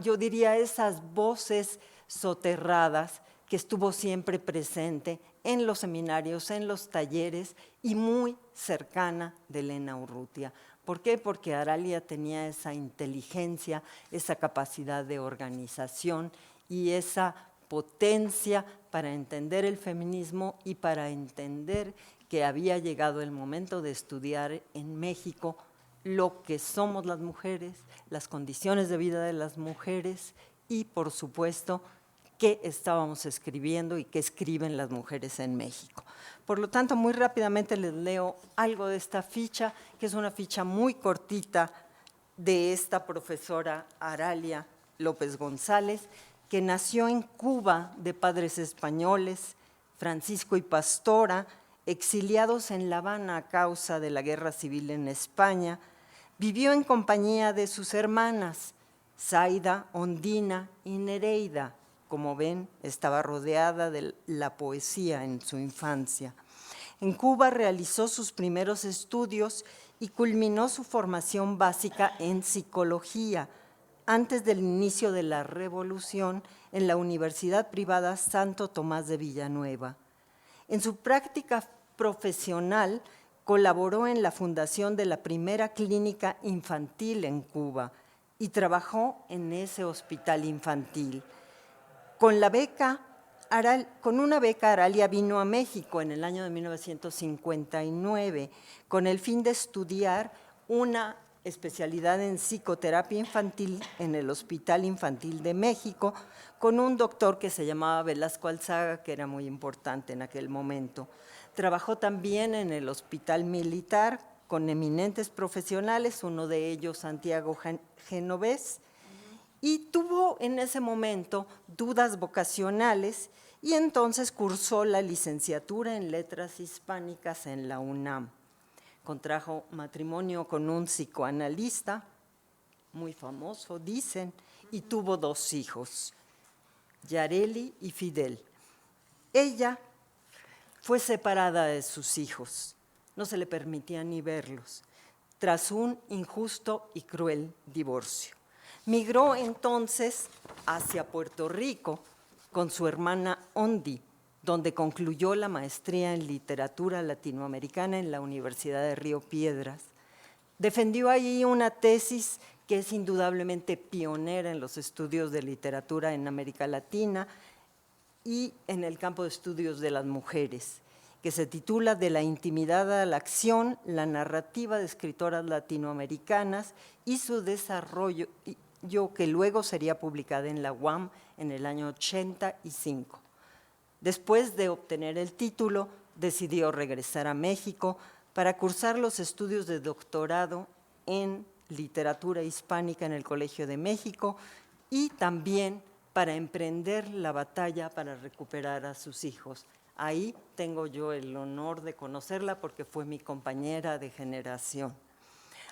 yo diría, esas voces soterradas que estuvo siempre presente en los seminarios, en los talleres y muy cercana de Elena Urrutia. ¿Por qué? Porque Aralia tenía esa inteligencia, esa capacidad de organización y esa potencia para entender el feminismo y para entender que había llegado el momento de estudiar en México lo que somos las mujeres, las condiciones de vida de las mujeres y, por supuesto, qué estábamos escribiendo y qué escriben las mujeres en México. Por lo tanto, muy rápidamente les leo algo de esta ficha, que es una ficha muy cortita de esta profesora Aralia López González, que nació en Cuba de padres españoles, Francisco y Pastora, exiliados en La Habana a causa de la guerra civil en España. Vivió en compañía de sus hermanas, Zaida, Ondina y Nereida. Como ven, estaba rodeada de la poesía en su infancia. En Cuba realizó sus primeros estudios y culminó su formación básica en psicología, antes del inicio de la Revolución en la Universidad Privada Santo Tomás de Villanueva. En su práctica profesional colaboró en la fundación de la primera clínica infantil en Cuba y trabajó en ese hospital infantil. Con una beca, Aralia vino a México en el año de 1959 con el fin de estudiar una especialidad en psicoterapia infantil en el Hospital Infantil de México con un doctor que se llamaba Velasco Alzaga, que era muy importante en aquel momento. Trabajó también en el Hospital Militar con eminentes profesionales, uno de ellos Santiago Genovés, y tuvo en ese momento dudas vocacionales y entonces cursó la licenciatura en Letras Hispánicas en la UNAM. Contrajo matrimonio con un psicoanalista muy famoso, dicen, y tuvo 2 hijos, Yareli y Fidel. Ella fue separada de sus hijos, no se le permitía ni verlos, tras un injusto y cruel divorcio. Migró entonces hacia Puerto Rico con su hermana Ondi, donde concluyó la maestría en literatura latinoamericana en la Universidad de Río Piedras. Defendió allí una tesis que es indudablemente pionera en los estudios de literatura en América Latina y en el campo de estudios de las mujeres, que se titula De la intimidad a la acción, la narrativa de escritoras latinoamericanas y su desarrollo, que luego sería publicada en la UAM en el año 85. Después de obtener el título, decidió regresar a México para cursar los estudios de doctorado en literatura hispánica en el Colegio de México y también para emprender la batalla para recuperar a sus hijos. Ahí tengo yo el honor de conocerla porque fue mi compañera de generación.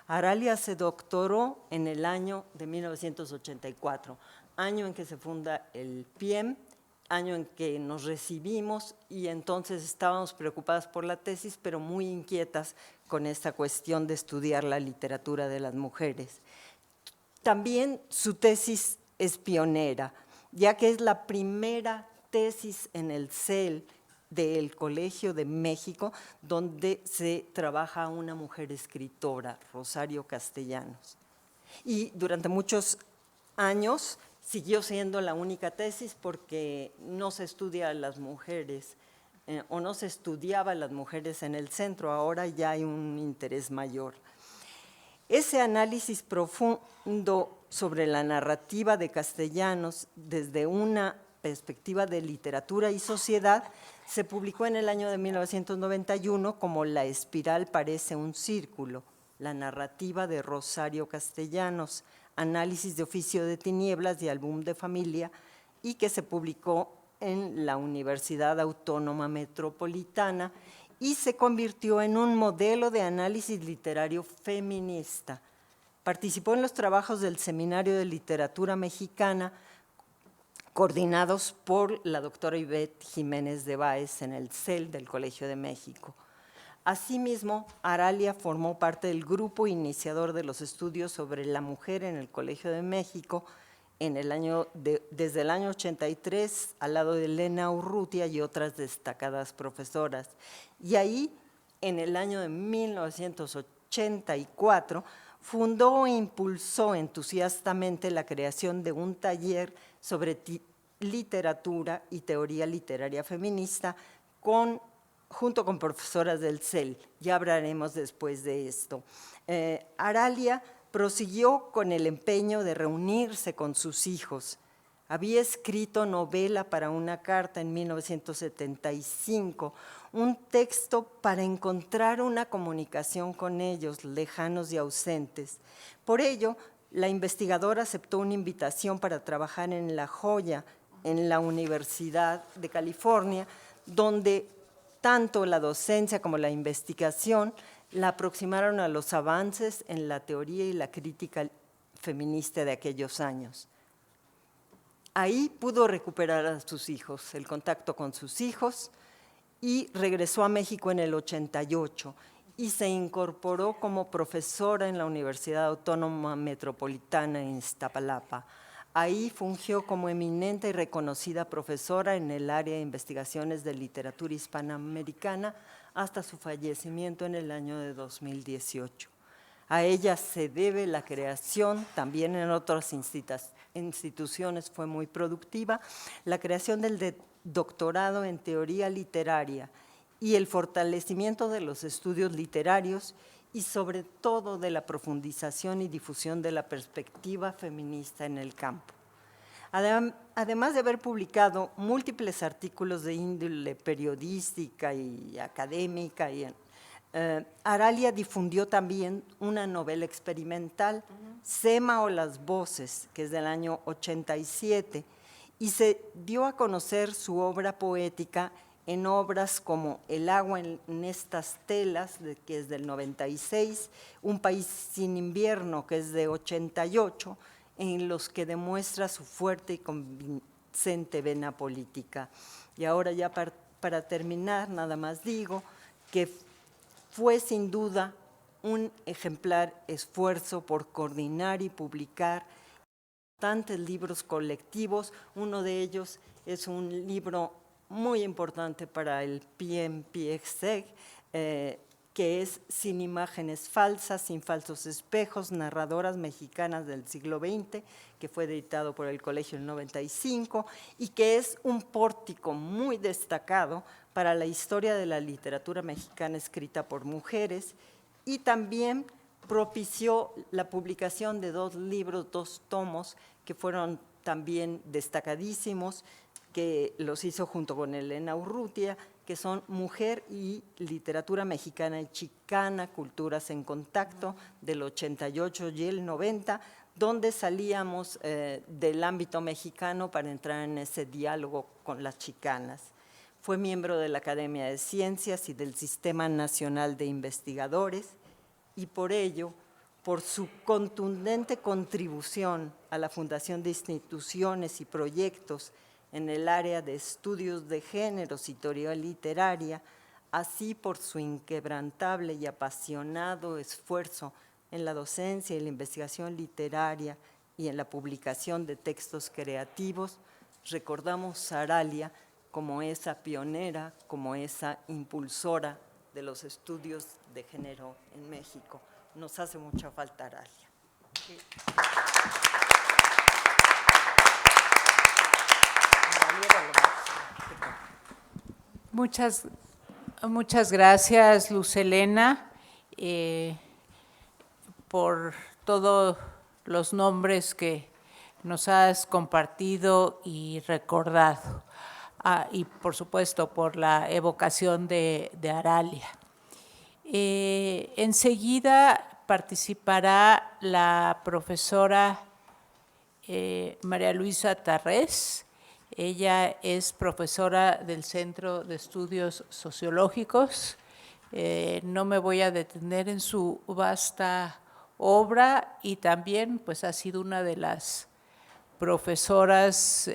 Aralia se doctoró en el año de 1984, año en que se funda el PIEM, año en que nos recibimos y entonces estábamos preocupadas por la tesis, pero muy inquietas con esta cuestión de estudiar la literatura de las mujeres. También su tesis es pionera, ya que es la primera tesis en el CEL del Colegio de México donde se trabaja a una mujer escritora, Rosario Castellanos. Y durante muchos años siguió siendo la única tesis porque no se estudia a las mujeres o no se estudiaba a las mujeres en el centro, ahora ya hay un interés mayor. Ese análisis profundo sobre la narrativa de Castellanos desde una perspectiva de literatura y sociedad se publicó en el año de 1991 como La espiral parece un círculo, la narrativa de Rosario Castellanos, análisis de oficio de tinieblas y álbum de familia, y que se publicó en la Universidad Autónoma Metropolitana y se convirtió en un modelo de análisis literario feminista. Participó en los trabajos del Seminario de Literatura Mexicana, coordinados por la doctora Ivette Jiménez de Báez en el CEL del Colegio de México. Asimismo, Aralia formó parte del grupo iniciador de los estudios sobre la mujer en el Colegio de México desde el año 83, al lado de Elena Urrutia y otras destacadas profesoras. Y ahí, en el año de 1984, fundó e impulsó entusiastamente la creación de un taller sobre literatura y teoría literaria feminista junto con profesoras del CEL. Ya hablaremos después de esto. Aralia prosiguió con el empeño de reunirse con sus hijos. Había escrito novela para una carta en 1975, un texto para encontrar una comunicación con ellos, lejanos y ausentes. Por ello, la investigadora aceptó una invitación para trabajar en La Joya, en la Universidad de California, donde tanto la docencia como la investigación la aproximaron a los avances en la teoría y la crítica feminista de aquellos años. Ahí pudo recuperar a sus hijos, el contacto con sus hijos, y regresó a México en el 88 y se incorporó como profesora en la Universidad Autónoma Metropolitana en Iztapalapa. Ahí fungió como eminente y reconocida profesora en el área de investigaciones de literatura hispanoamericana hasta su fallecimiento en el año de 2018. A ella se debe la creación, también en otras instituciones fue muy productiva, la creación del doctorado en teoría literaria y el fortalecimiento de los estudios literarios y sobre todo de la profundización y difusión de la perspectiva feminista en el campo. Además de haber publicado múltiples artículos de índole periodística y académica, Aralia difundió también una novela experimental, Sema o las voces, que es del año 87, y se dio a conocer su obra poética en obras como El agua en estas telas, que es del 96, Un país sin invierno, que es de 88, en los que demuestra su fuerte y convincente vena política. Y ahora ya para terminar, nada más digo que fue sin duda un ejemplar esfuerzo por coordinar y publicar tantos libros colectivos. Uno de ellos es un libro muy importante para el PIEM-PIEXEG, que es Sin imágenes falsas, sin falsos espejos, narradoras mexicanas del siglo XX, que fue editado por el Colegio en 95 y que es un pórtico muy destacado para la historia de la literatura mexicana escrita por mujeres, y también propició la publicación de 2 libros, 2 tomos, que fueron también destacadísimos, que los hizo junto con Elena Urrutia, que son Mujer y Literatura Mexicana y Chicana, Culturas en Contacto, del 88 y el 90, donde salíamos del ámbito mexicano para entrar en ese diálogo con las chicanas. Fue miembro de la Academia de Ciencias y del Sistema Nacional de Investigadores, y por ello por su contundente contribución a la fundación de instituciones y proyectos en el área de estudios de géneros y teoría literaria, así por su inquebrantable y apasionado esfuerzo en la docencia y la investigación literaria y en la publicación de textos creativos, recordamos a Aralia como esa pionera, como esa impulsora de los estudios de género en México. Nos hace mucha falta Aralia. Sí. Muchas gracias, Luz Helena, por todos los nombres que nos has compartido y recordado. Y por supuesto por la evocación de Aralia. Enseguida participará la profesora María Luisa Tarrés. Ella es profesora del Centro de Estudios Sociológicos. No me voy a detener en su vasta obra y también pues ha sido una de las profesoras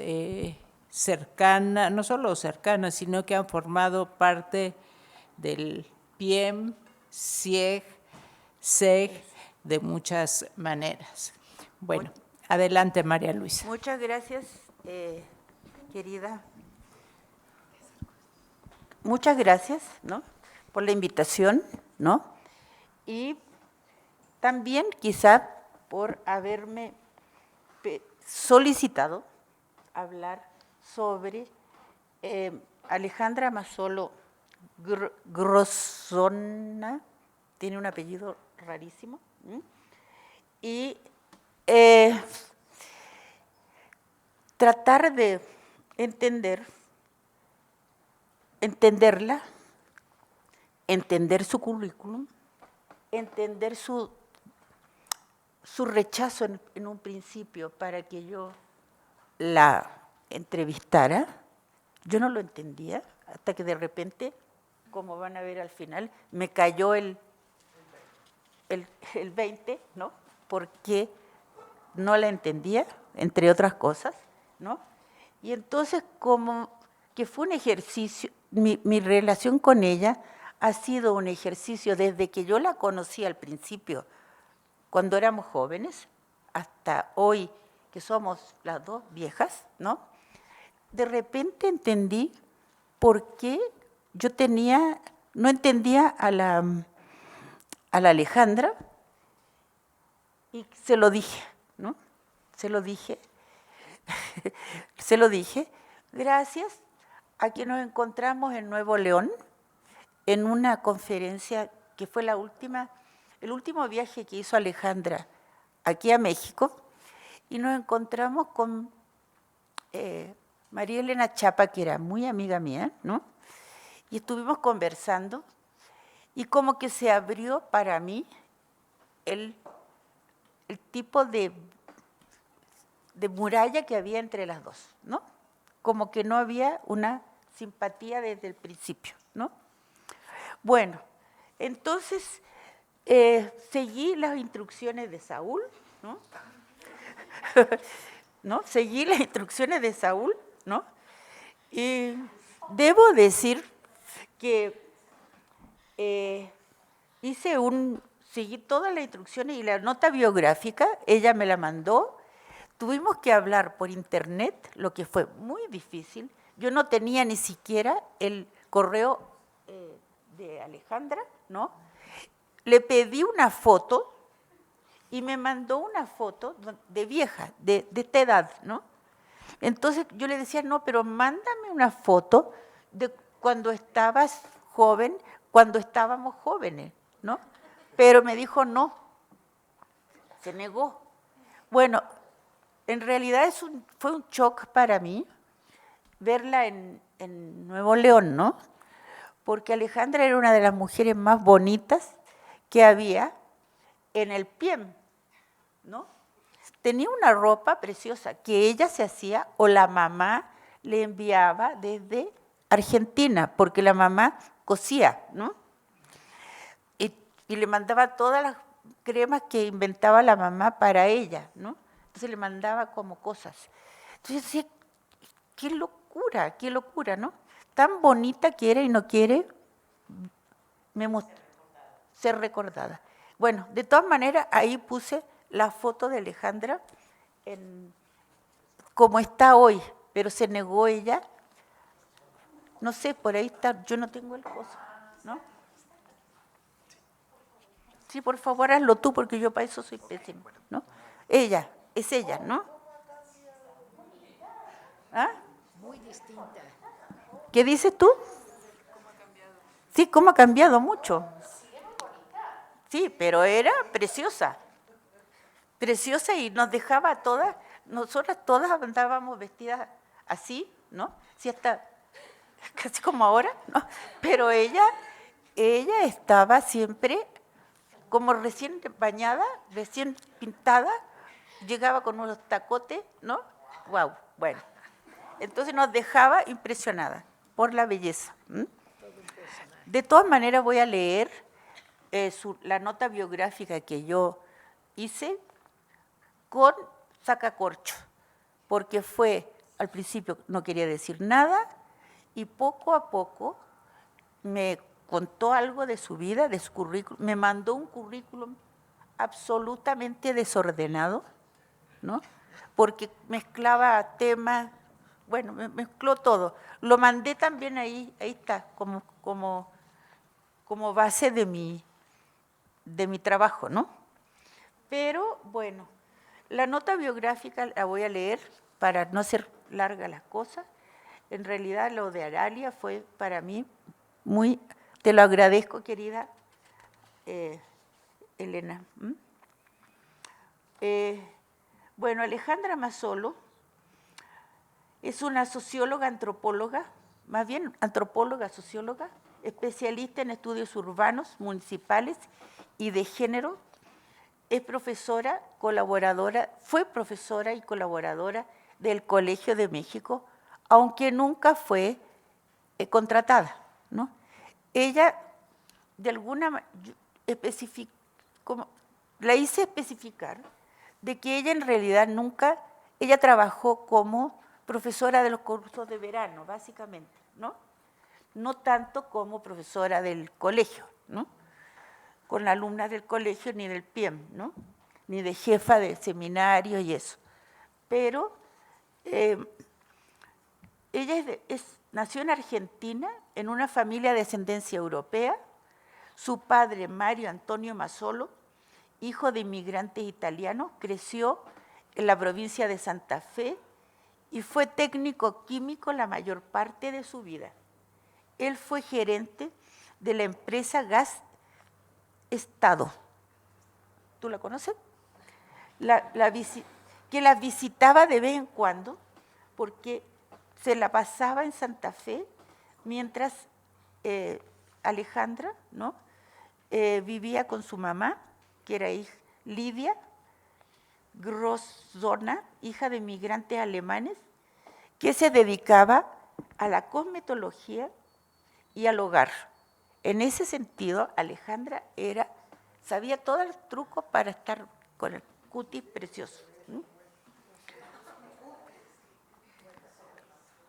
cercanas, no solo cercanas, sino que han formado parte del PIEM, CIEG, SEG, de muchas maneras. Bueno, adelante María Luisa. Muchas gracias, querida. Muchas gracias, ¿no?, por la invitación, ¿no? Y también quizá por haberme solicitado hablar sobre Alejandra Masolo Grossona, tiene un apellido rarísimo, y tratar de entenderla, entender su currículum, entender su rechazo en un principio para que yo la entrevistara. Yo no lo entendía hasta que de repente, como van a ver al final, me cayó el 20, ¿no?, porque no la entendía, entre otras cosas, ¿no? Y entonces como que fue un ejercicio, mi relación con ella ha sido un ejercicio desde que yo la conocí al principio, cuando éramos jóvenes, hasta hoy, que somos las dos viejas, ¿no? De repente entendí por qué yo no entendía a la Alejandra, y se lo dije, ¿no? Se lo dije, gracias a que nos encontramos en Nuevo León, en una conferencia que fue el último viaje que hizo Alejandra aquí a México, y nos encontramos con María Elena Chapa, que era muy amiga mía, ¿no? Y estuvimos conversando, y como que se abrió para mí el tipo de muralla que había entre las dos, ¿no? Como que no había una simpatía desde el principio, ¿no? Bueno, entonces seguí las instrucciones de Saúl, ¿no? ¿No? Seguí las instrucciones de Saúl, ¿no? Y debo decir que seguí todas las instrucciones, y la nota biográfica ella me la mandó. Tuvimos que hablar por internet, lo que fue muy difícil. Yo no tenía ni siquiera el correo de Alejandra, ¿no? Le pedí una foto y me mandó una foto de vieja, de esta edad, ¿no? Entonces yo le decía, no, pero mándame una foto de cuando estabas joven, cuando estábamos jóvenes, ¿no? Pero me dijo no, se negó. Bueno, en realidad fue un shock para mí verla en Nuevo León, ¿no? Porque Alejandra era una de las mujeres más bonitas que había en el PIEM, ¿no? Tenía una ropa preciosa que ella se hacía, o la mamá le enviaba desde Argentina, porque la mamá cosía, ¿no? Y le mandaba todas las cremas que inventaba la mamá para ella, ¿no? Entonces le mandaba como cosas. Entonces yo decía, qué locura, ¿no? Tan bonita que era y no quiere ser recordada. Bueno, de todas maneras, ahí puse la foto de Alejandra como está hoy, pero se negó ella. No sé, por ahí está, yo no tengo el coso, ¿no? Sí, por favor, hazlo tú, porque yo para eso soy pésima, ¿no? Ella, es ella, ¿no? ¿Ah? Muy distinta. ¿Qué dices tú? Sí, cómo ha cambiado mucho. Sí, pero era preciosa. Preciosa y nos dejaba a todas, nosotras todas andábamos vestidas así, ¿no? Sí, hasta casi como ahora, ¿no? Pero ella estaba siempre como recién bañada, recién pintada, llegaba con unos tacotes, ¿no? Wow, bueno. Entonces nos dejaba impresionada por la belleza. De todas maneras voy a leer la nota biográfica que yo hice con sacacorcho, porque fue, al principio no quería decir nada, y poco a poco me contó algo de su vida, de su currículum, me mandó un currículum absolutamente desordenado, ¿no? Porque mezclaba temas, bueno, mezcló todo. Lo mandé también ahí está, como base de mi trabajo, ¿no? Pero, bueno, la nota biográfica la voy a leer para no hacer larga las cosas. En realidad, lo de Aralia fue para mí muy... Te lo agradezco, querida Elena. Bueno, Alejandra Mazzolo es una socióloga, antropóloga, más bien antropóloga, socióloga, especialista en estudios urbanos, municipales y de género. Es profesora, colaboradora, fue profesora y colaboradora del Colegio de México, aunque nunca fue contratada, ¿no? Ella, de alguna manera, la hice especificar de que ella en realidad nunca, ella trabajó como profesora de los cursos de verano, básicamente, ¿no? No tanto como profesora del colegio, ¿no? Con alumnas del colegio ni del PIEM, ¿no? Ni de jefa de seminario y eso. Pero ella nació en Argentina, en una familia de ascendencia europea. Su padre, Mario Antonio Mazzolo, hijo de inmigrantes italianos, creció en la provincia de Santa Fe y fue técnico químico la mayor parte de su vida. Él fue gerente de la empresa Gas Estado. ¿Tú la conoces? Que la visitaba de vez en cuando porque se la pasaba en Santa Fe mientras Alejandra, ¿no? Vivía con su mamá, que era Lidia Grossona, hija de inmigrantes alemanes, que se dedicaba a la cosmetología y al hogar. En ese sentido, Alejandra sabía todos los trucos para estar con el cutis precioso.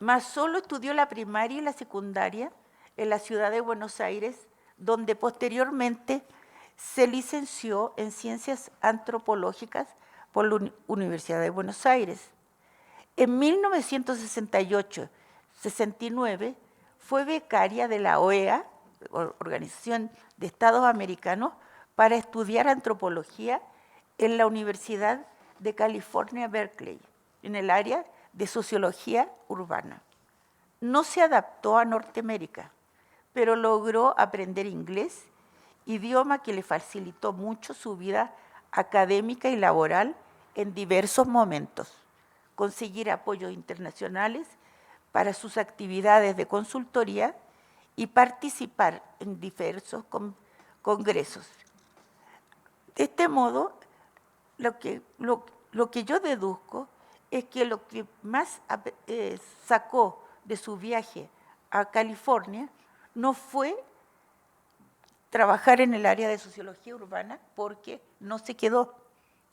Mazzolo estudió la primaria y la secundaria en la ciudad de Buenos Aires, donde posteriormente se licenció en Ciencias Antropológicas por la Universidad de Buenos Aires. En 1968-69 fue becaria de la OEA, Organización de Estados Americanos, para estudiar antropología en la Universidad de California, Berkeley, en el área de sociología urbana. No se adaptó a Norteamérica, pero logró aprender inglés, idioma que le facilitó mucho su vida académica y laboral en diversos momentos. Conseguir apoyos internacionales para sus actividades de consultoría y participar en diversos congresos. De este modo, lo que yo deduzco es que lo que más sacó de su viaje a California no fue trabajar en el área de sociología urbana porque no se quedó.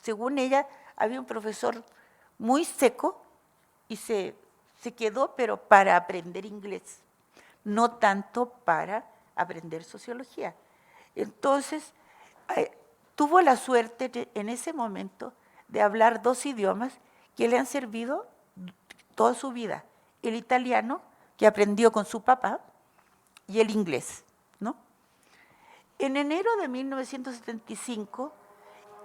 Según ella, había un profesor muy seco y se quedó, pero para aprender inglés, no tanto para aprender sociología. Entonces, tuvo la suerte en ese momento de hablar 2 idiomas que le han servido toda su vida. El italiano, que aprendió con su papá, y el inglés, ¿no? En enero de 1975,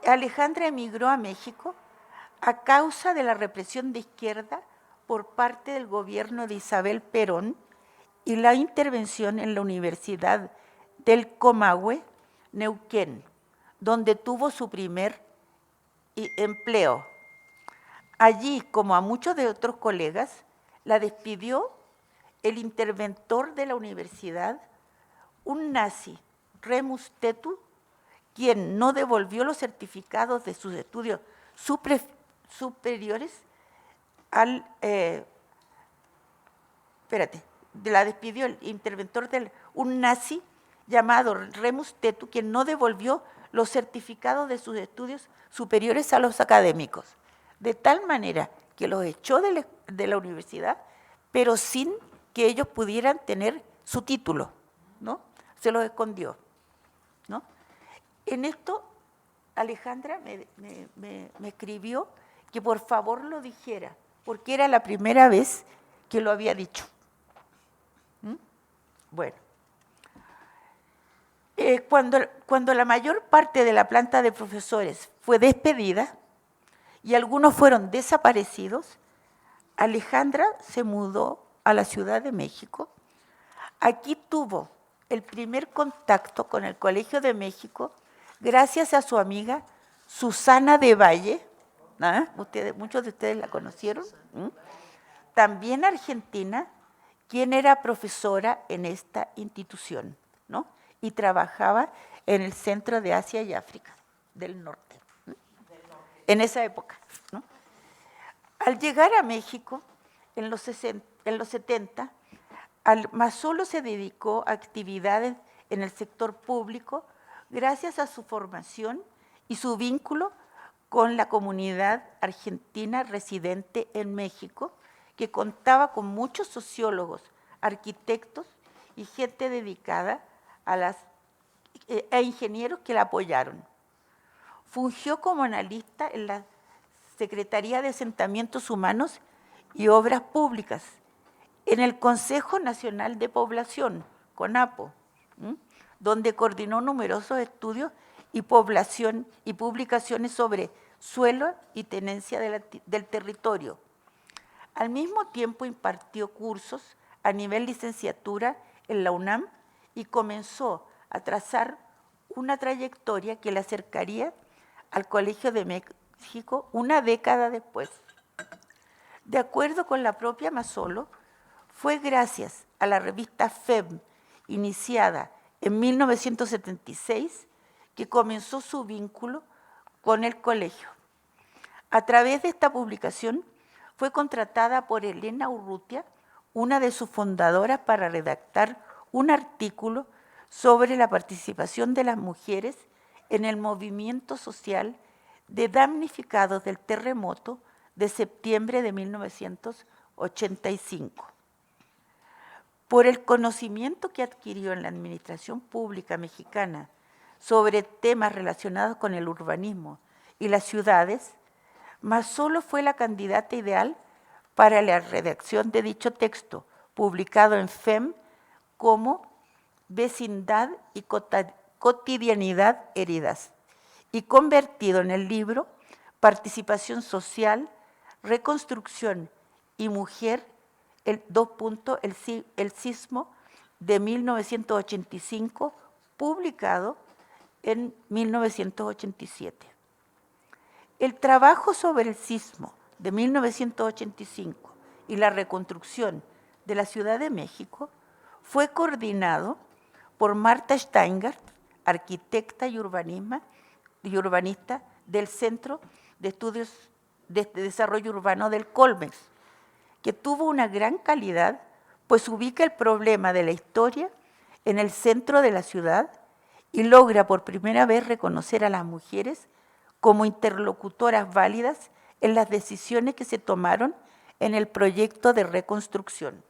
Alejandra emigró a México a causa de la represión de izquierda por parte del gobierno de Isabel Perón y la intervención en la Universidad del Comahue, Neuquén, donde tuvo su primer empleo. Allí, como a muchos de otros colegas, la despidió el interventor de la universidad, un nazi, Remus Tetu, quien no devolvió los certificados de sus estudios superiores la despidió el interventor un nazi llamado Remus Tetu, quien no devolvió los certificados de sus estudios superiores a los académicos, de tal manera que los echó de la universidad, pero sin que ellos pudieran tener su título, ¿no? Se los escondió, ¿no? En esto, Alejandra me escribió que por favor lo dijera, porque era la primera vez que lo había dicho. Bueno, cuando la mayor parte de la planta de profesores fue despedida y algunos fueron desaparecidos, Alejandra se mudó a la Ciudad de México. Aquí tuvo el primer contacto con el Colegio de México gracias a su amiga Susana de Valle. Muchos de ustedes la conocieron. También argentina, quien era profesora en esta institución, ¿no? Y trabajaba en el Centro de Asia y África del Norte, ¿no? En esa época, ¿no? Al llegar a México, en los 70, Mazzolo se dedicó a actividades en el sector público gracias a su formación y su vínculo con la comunidad argentina residente en México, que contaba con muchos sociólogos, arquitectos y gente dedicada a ingenieros que la apoyaron. Fungió como analista en la Secretaría de Asentamientos Humanos y Obras Públicas, en el Consejo Nacional de Población, CONAPO, donde coordinó numerosos estudios y publicaciones sobre suelo y tenencia del territorio. Al mismo tiempo impartió cursos a nivel licenciatura en la UNAM y comenzó a trazar una trayectoria que le acercaría al Colegio de México una década después. De acuerdo con la propia Mazzolo, fue gracias a la revista FEM, iniciada en 1976, que comenzó su vínculo con el colegio. A través de esta publicación, fue contratada por Elena Urrutia, una de sus fundadoras, para redactar un artículo sobre la participación de las mujeres en el movimiento social de damnificados del terremoto de septiembre de 1985. Por el conocimiento que adquirió en la administración pública mexicana sobre temas relacionados con el urbanismo y las ciudades, Mazzolo fue la candidata ideal para la redacción de dicho texto, publicado en FEM como Vecindad y Cotidianidad Heridas, y convertido en el libro Participación Social, Reconstrucción y Mujer, el sismo de 1985, publicado en 1987. El trabajo sobre el sismo de 1985 y la reconstrucción de la Ciudad de México fue coordinado por Marta Steingart, arquitecta y urbanista del Centro de Estudios de Desarrollo Urbano del Colmex, que tuvo una gran calidad, pues ubica el problema de la historia en el centro de la ciudad y logra por primera vez reconocer a las mujeres como interlocutoras válidas en las decisiones que se tomaron en el proyecto de reconstrucción.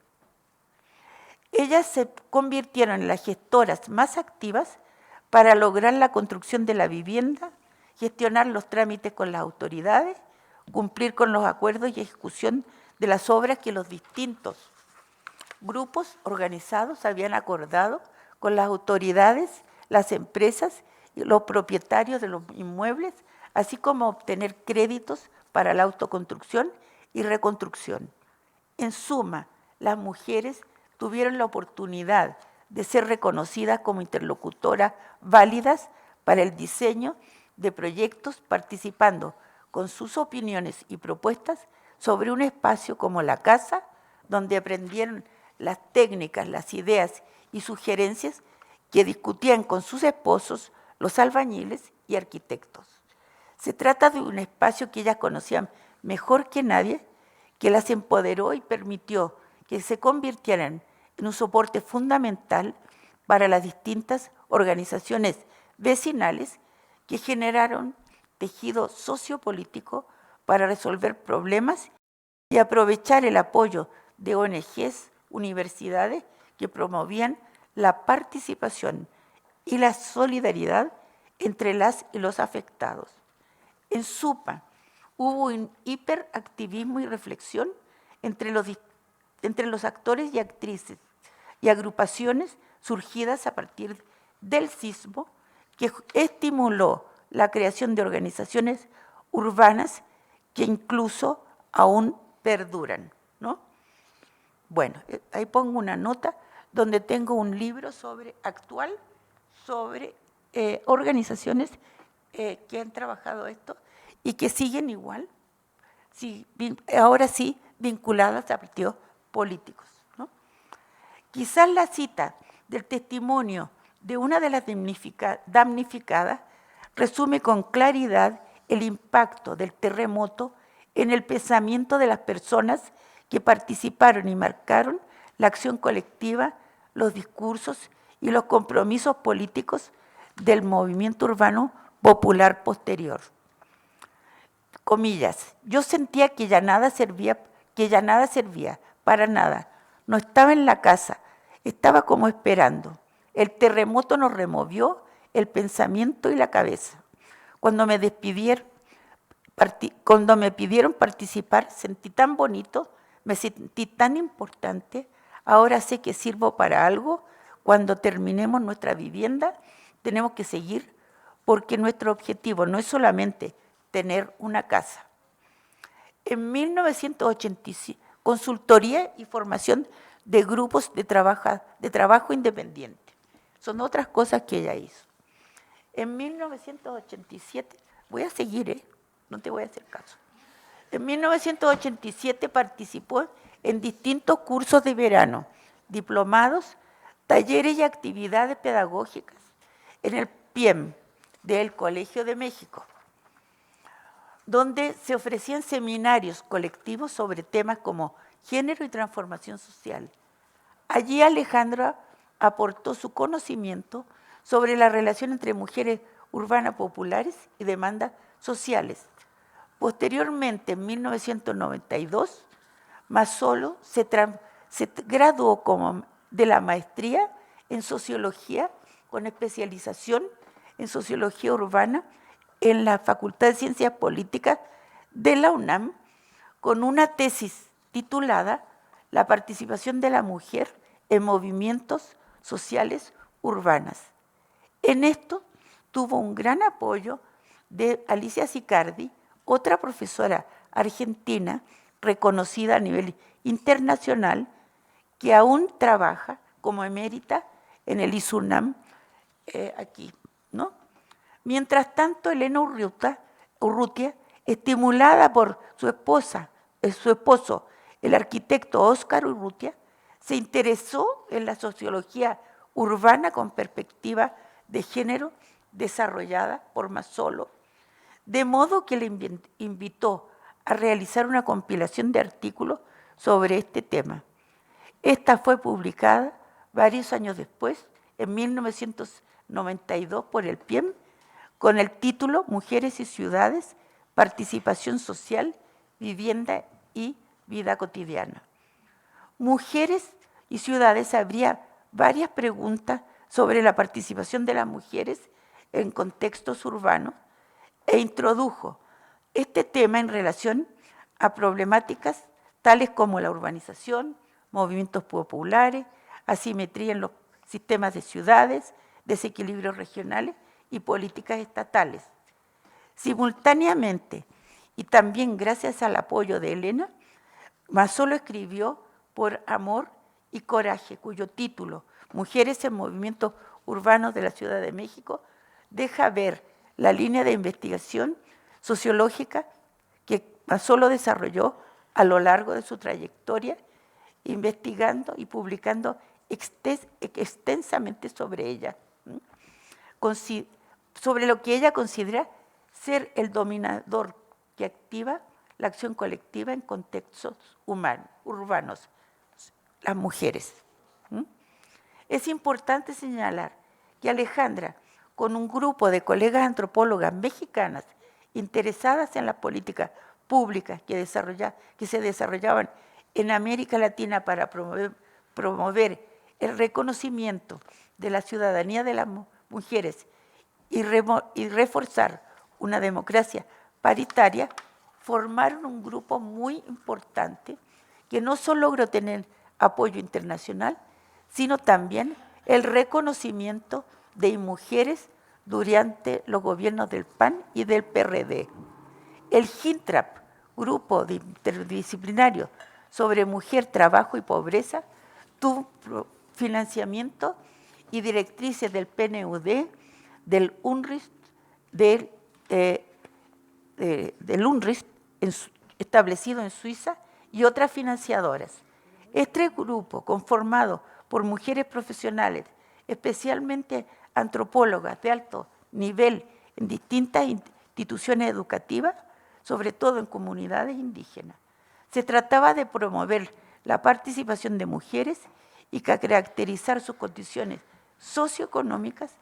Ellas se convirtieron en las gestoras más activas para lograr la construcción de la vivienda, gestionar los trámites con las autoridades, cumplir con los acuerdos y ejecución de las obras que los distintos grupos organizados habían acordado con las autoridades, las empresas y los propietarios de los inmuebles, así como obtener créditos para la autoconstrucción y reconstrucción. En suma, las mujeres tuvieron la oportunidad de ser reconocidas como interlocutoras válidas para el diseño de proyectos, participando con sus opiniones y propuestas sobre un espacio como la casa, donde aprendieron las técnicas, las ideas y sugerencias que discutían con sus esposos, los albañiles y arquitectos. Se trata de un espacio que ellas conocían mejor que nadie, que las empoderó y permitió que se convirtieran en un soporte fundamental para las distintas organizaciones vecinales que generaron tejido sociopolítico para resolver problemas y aprovechar el apoyo de ONGs, universidades que promovían la participación y la solidaridad entre las y los afectados. En SUPA hubo un hiperactivismo y reflexión entre los actores y actrices y agrupaciones surgidas a partir del sismo, que estimuló la creación de organizaciones urbanas que incluso aún perduran, ¿no? Bueno, ahí pongo una nota donde tengo un libro actual sobre organizaciones que han trabajado esto y que siguen igual, ahora sí vinculadas a partidos políticos, ¿no? Quizás la cita del testimonio de una de las damnificadas resume con claridad el impacto del terremoto en el pensamiento de las personas que participaron y marcaron la acción colectiva, los discursos y los compromisos políticos del movimiento urbano popular posterior. Comillas, yo sentía que ya nada servía para nada. No estaba en la casa, estaba como esperando. El terremoto nos removió el pensamiento y la cabeza. Cuando me pidieron participar, sentí tan bonito, me sentí tan importante. Ahora sé que sirvo para algo. Cuando terminemos nuestra vivienda, tenemos que seguir, porque nuestro objetivo no es solamente tener una casa. En 1985, consultoría y formación de grupos de trabajo independiente. Son otras cosas que ella hizo. En 1987, voy a seguir, no te voy a hacer caso. En 1987 participó en distintos cursos de verano, diplomados, talleres y actividades pedagógicas en el PIEM del Colegio de México, donde se ofrecían seminarios colectivos sobre temas como género y transformación social. Allí Alejandra aportó su conocimiento sobre la relación entre mujeres urbanas populares y demandas sociales. Posteriormente, en 1992, Mazzolo se graduó de la maestría en Sociología con especialización en Sociología Urbana en la Facultad de Ciencias Políticas de la UNAM, con una tesis titulada La participación de la mujer en movimientos sociales urbanas. En esto tuvo un gran apoyo de Alicia Sicardi, otra profesora argentina reconocida a nivel internacional, que aún trabaja como emérita en el ISUNAM aquí, ¿no? Mientras tanto, Elena Urrutia, estimulada por su esposo, el arquitecto Óscar Urrutia, se interesó en la sociología urbana con perspectiva de género desarrollada por Mazzolo, de modo que le invitó a realizar una compilación de artículos sobre este tema. Esta fue publicada varios años después, en 92 por el PIEM con el título Mujeres y Ciudades, Participación Social, Vivienda y Vida Cotidiana. Mujeres y Ciudades habría varias preguntas sobre la participación de las mujeres en contextos urbanos e introdujo este tema en relación a problemáticas tales como la urbanización, movimientos populares, asimetría en los sistemas de ciudades, desequilibrios regionales y políticas estatales. Simultáneamente, y también gracias al apoyo de Elena, Massolo escribió Por Amor y Coraje, cuyo título, Mujeres en Movimientos Urbanos de la Ciudad de México, deja ver la línea de investigación sociológica que Massolo desarrolló a lo largo de su trayectoria, investigando y publicando extensamente sobre ella, sobre lo que ella considera ser el dominador que activa la acción colectiva en contextos urbanos, las mujeres. Es importante señalar que Alejandra, con un grupo de colegas antropólogas mexicanas interesadas en las políticas públicas que se desarrollaban en América Latina para promover el reconocimiento de la ciudadanía de las mujeres y reforzar una democracia paritaria, formaron un grupo muy importante que no solo logró tener apoyo internacional, sino también el reconocimiento de mujeres durante los gobiernos del PAN y del PRD. El GINTRAP, Grupo Interdisciplinario sobre Mujer, Trabajo y Pobreza, tuvo financiamiento y directrices del PNUD, del UNRIS, del UNRIS establecido en Suiza y otras financiadoras. Este grupo, conformado por mujeres profesionales, especialmente antropólogas de alto nivel en distintas instituciones educativas, sobre todo en comunidades indígenas. Se trataba de promover la participación de mujeres y caracterizar sus condiciones socioeconómicas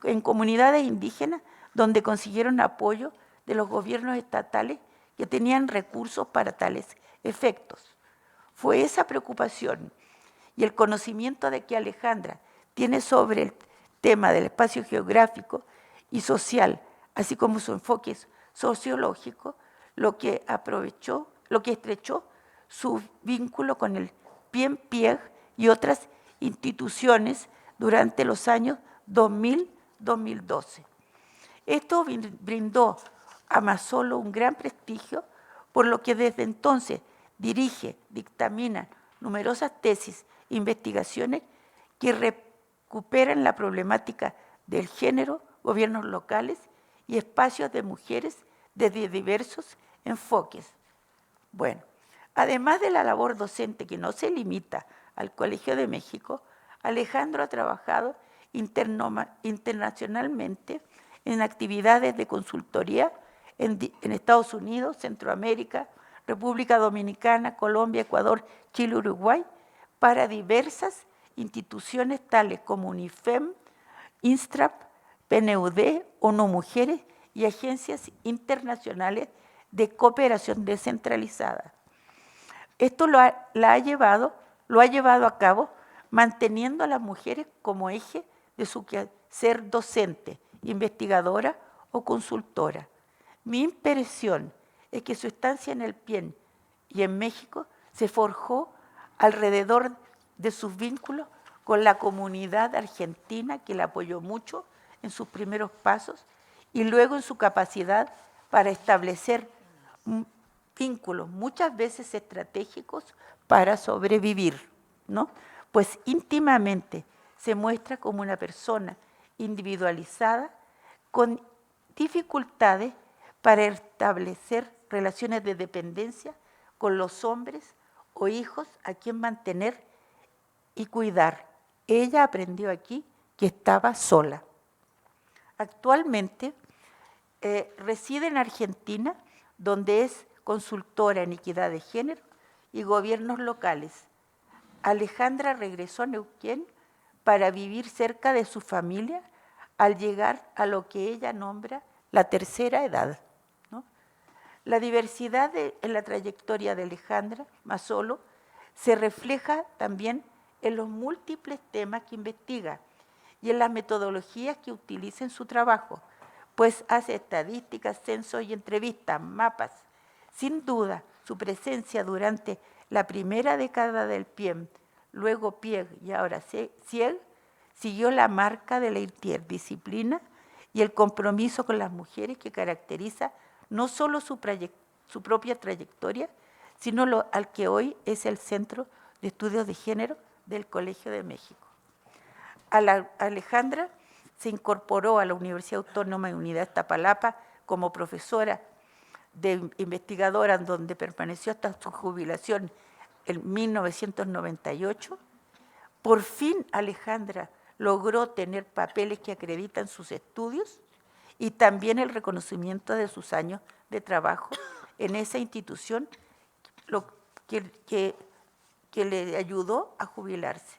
en comunidades indígenas donde consiguieron apoyo de los gobiernos estatales que tenían recursos para tales efectos. Fue esa preocupación y el conocimiento de que Alejandra tiene sobre el tema del espacio geográfico y social, así como su enfoque sociológico, lo que estrechó su vínculo con el PIEM-PIEG y otras instituciones durante los años 2000-2012. Esto brindó a Massolo un gran prestigio, por lo que desde entonces dictamina numerosas tesis e investigaciones que recuperan la problemática del género, gobiernos locales y espacios de mujeres desde diversos enfoques. Bueno, además de la labor docente que no se limita al Colegio de México, Alejandra ha trabajado internacionalmente en actividades de consultoría en Estados Unidos, Centroamérica, República Dominicana, Colombia, Ecuador, Chile, Uruguay, para diversas instituciones tales como UNIFEM, INSTRAP, PNUD, ONU Mujeres y agencias internacionales de cooperación descentralizada. Esto lo ha llevado a cabo manteniendo a las mujeres como eje de su quehacer docente, investigadora o consultora. Mi impresión es que su estancia en el PIEM y en México se forjó alrededor de sus vínculos con la comunidad argentina, que la apoyó mucho en sus primeros pasos, y luego en su capacidad para establecer vínculos muchas veces estratégicos para sobrevivir, ¿no? Pues íntimamente se muestra como una persona individualizada con dificultades para establecer relaciones de dependencia con los hombres o hijos a quien mantener y cuidar. Ella aprendió aquí que estaba sola. Actualmente reside en Argentina, donde es consultora en equidad de género y gobiernos locales. Alejandra regresó a Neuquén para vivir cerca de su familia al llegar a lo que ella nombra la tercera edad, ¿no? La diversidad en la trayectoria de Alejandra Mazzolo se refleja también en los múltiples temas que investiga y en las metodologías que utiliza en su trabajo, pues hace estadísticas, censos y entrevistas, mapas. Sin duda, su presencia durante la primera década del PIEM, luego PIEG y ahora CIEG, siguió la marca de la interdisciplina y el compromiso con las mujeres que caracteriza no solo su propia trayectoria, sino al que hoy es el Centro de Estudios de Género del Colegio de México. Alejandra se incorporó a la Universidad Autónoma de Unidad Iztapalapa como profesora de investigadora, donde permaneció hasta su jubilación en 1998. Por fin Alejandra logró tener papeles que acreditan sus estudios y también el reconocimiento de sus años de trabajo en esa institución, lo que le ayudó a jubilarse.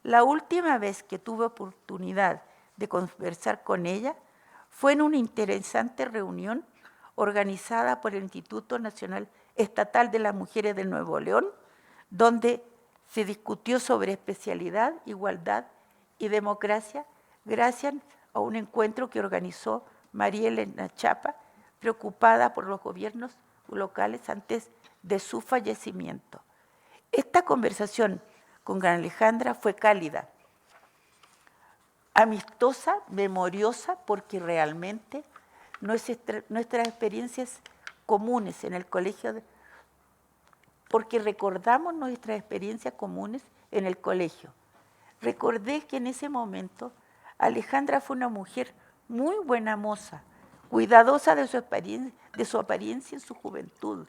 La última vez que tuve oportunidad de conversar con ella fue en una interesante reunión organizada por el Instituto Nacional Estatal de las Mujeres de Nuevo León, donde se discutió sobre especialidad, igualdad y democracia, gracias a un encuentro que organizó María Elena Chapa, preocupada por los gobiernos locales antes de su fallecimiento. Esta conversación con Alejandra fue cálida, amistosa, memoriosa, porque realmente nuestras experiencias comunes en el colegio, porque recordamos nuestras experiencias comunes en el colegio. Recordé que en ese momento Alejandra fue una mujer muy buena moza, cuidadosa de su apariencia en su juventud.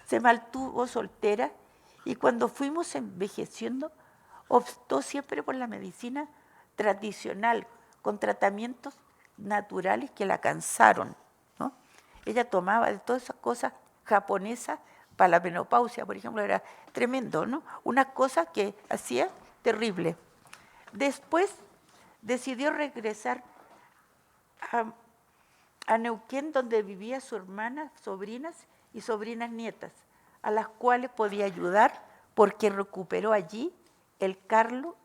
Se mantuvo soltera y cuando fuimos envejeciendo optó siempre por la medicina tradicional, con tratamientos naturales que la cansaron, ¿no? Ella tomaba de todas esas cosas japonesas para la menopausia, por ejemplo, era tremendo, ¿no? Una cosa que hacía terrible. Después decidió regresar a Neuquén, donde vivía su hermana, sobrinas y sobrinas nietas, a las cuales podía ayudar porque recuperó allí el cargo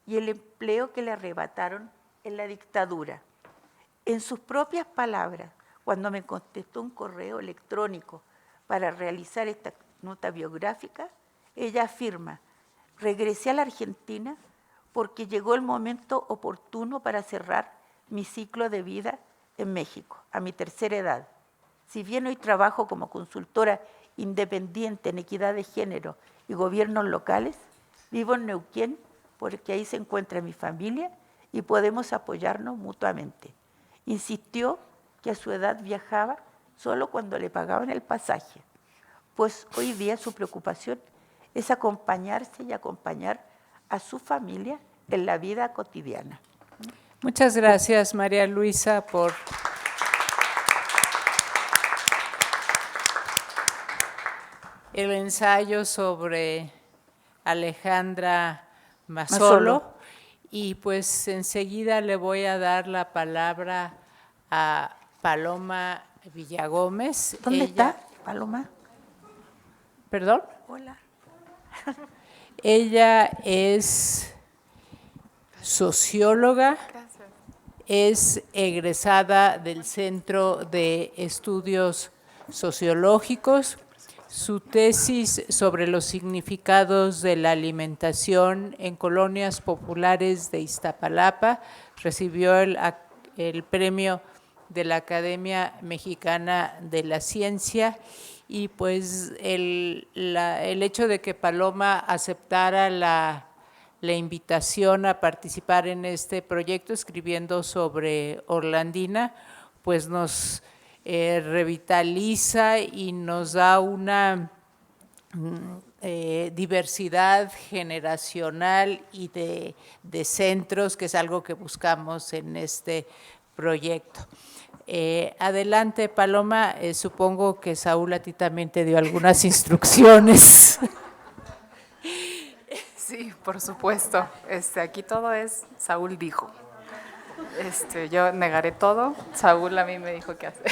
y el empleo que le arrebataron en la dictadura. En sus propias palabras, cuando me contestó un correo electrónico para realizar esta nota biográfica, ella afirma: regresé a la Argentina porque llegó el momento oportuno para cerrar mi ciclo de vida en México, a mi tercera edad. Si bien hoy trabajo como consultora independiente en equidad de género y gobiernos locales, vivo en Neuquén porque ahí se encuentra mi familia y podemos apoyarnos mutuamente. Insistió que a su edad viajaba solo cuando le pagaban el pasaje, pues hoy día su preocupación es acompañarse y acompañar a su familia en la vida cotidiana. Muchas gracias, María Luisa, por el ensayo sobre Alejandra Mazzolo. Y pues enseguida le voy a dar la palabra a Paloma Villagómez. ¿Dónde está Paloma? ¿Perdón? Hola. Ella es socióloga, es egresada del Centro de Estudios Sociológicos. Su tesis sobre los significados de la alimentación en colonias populares de Iztapalapa recibió el premio de la Academia Mexicana de la Ciencia, y pues el hecho de que Paloma aceptara la invitación a participar en este proyecto escribiendo sobre Orlandina, pues nos revitaliza y nos da una diversidad generacional y de centros, que es algo que buscamos en este proyecto. Adelante, Paloma. Supongo que Saúl a ti también te dio algunas instrucciones. Sí, por supuesto. Aquí todo es Saúl dijo. Yo negaré todo. Saúl a mí me dijo qué hacer.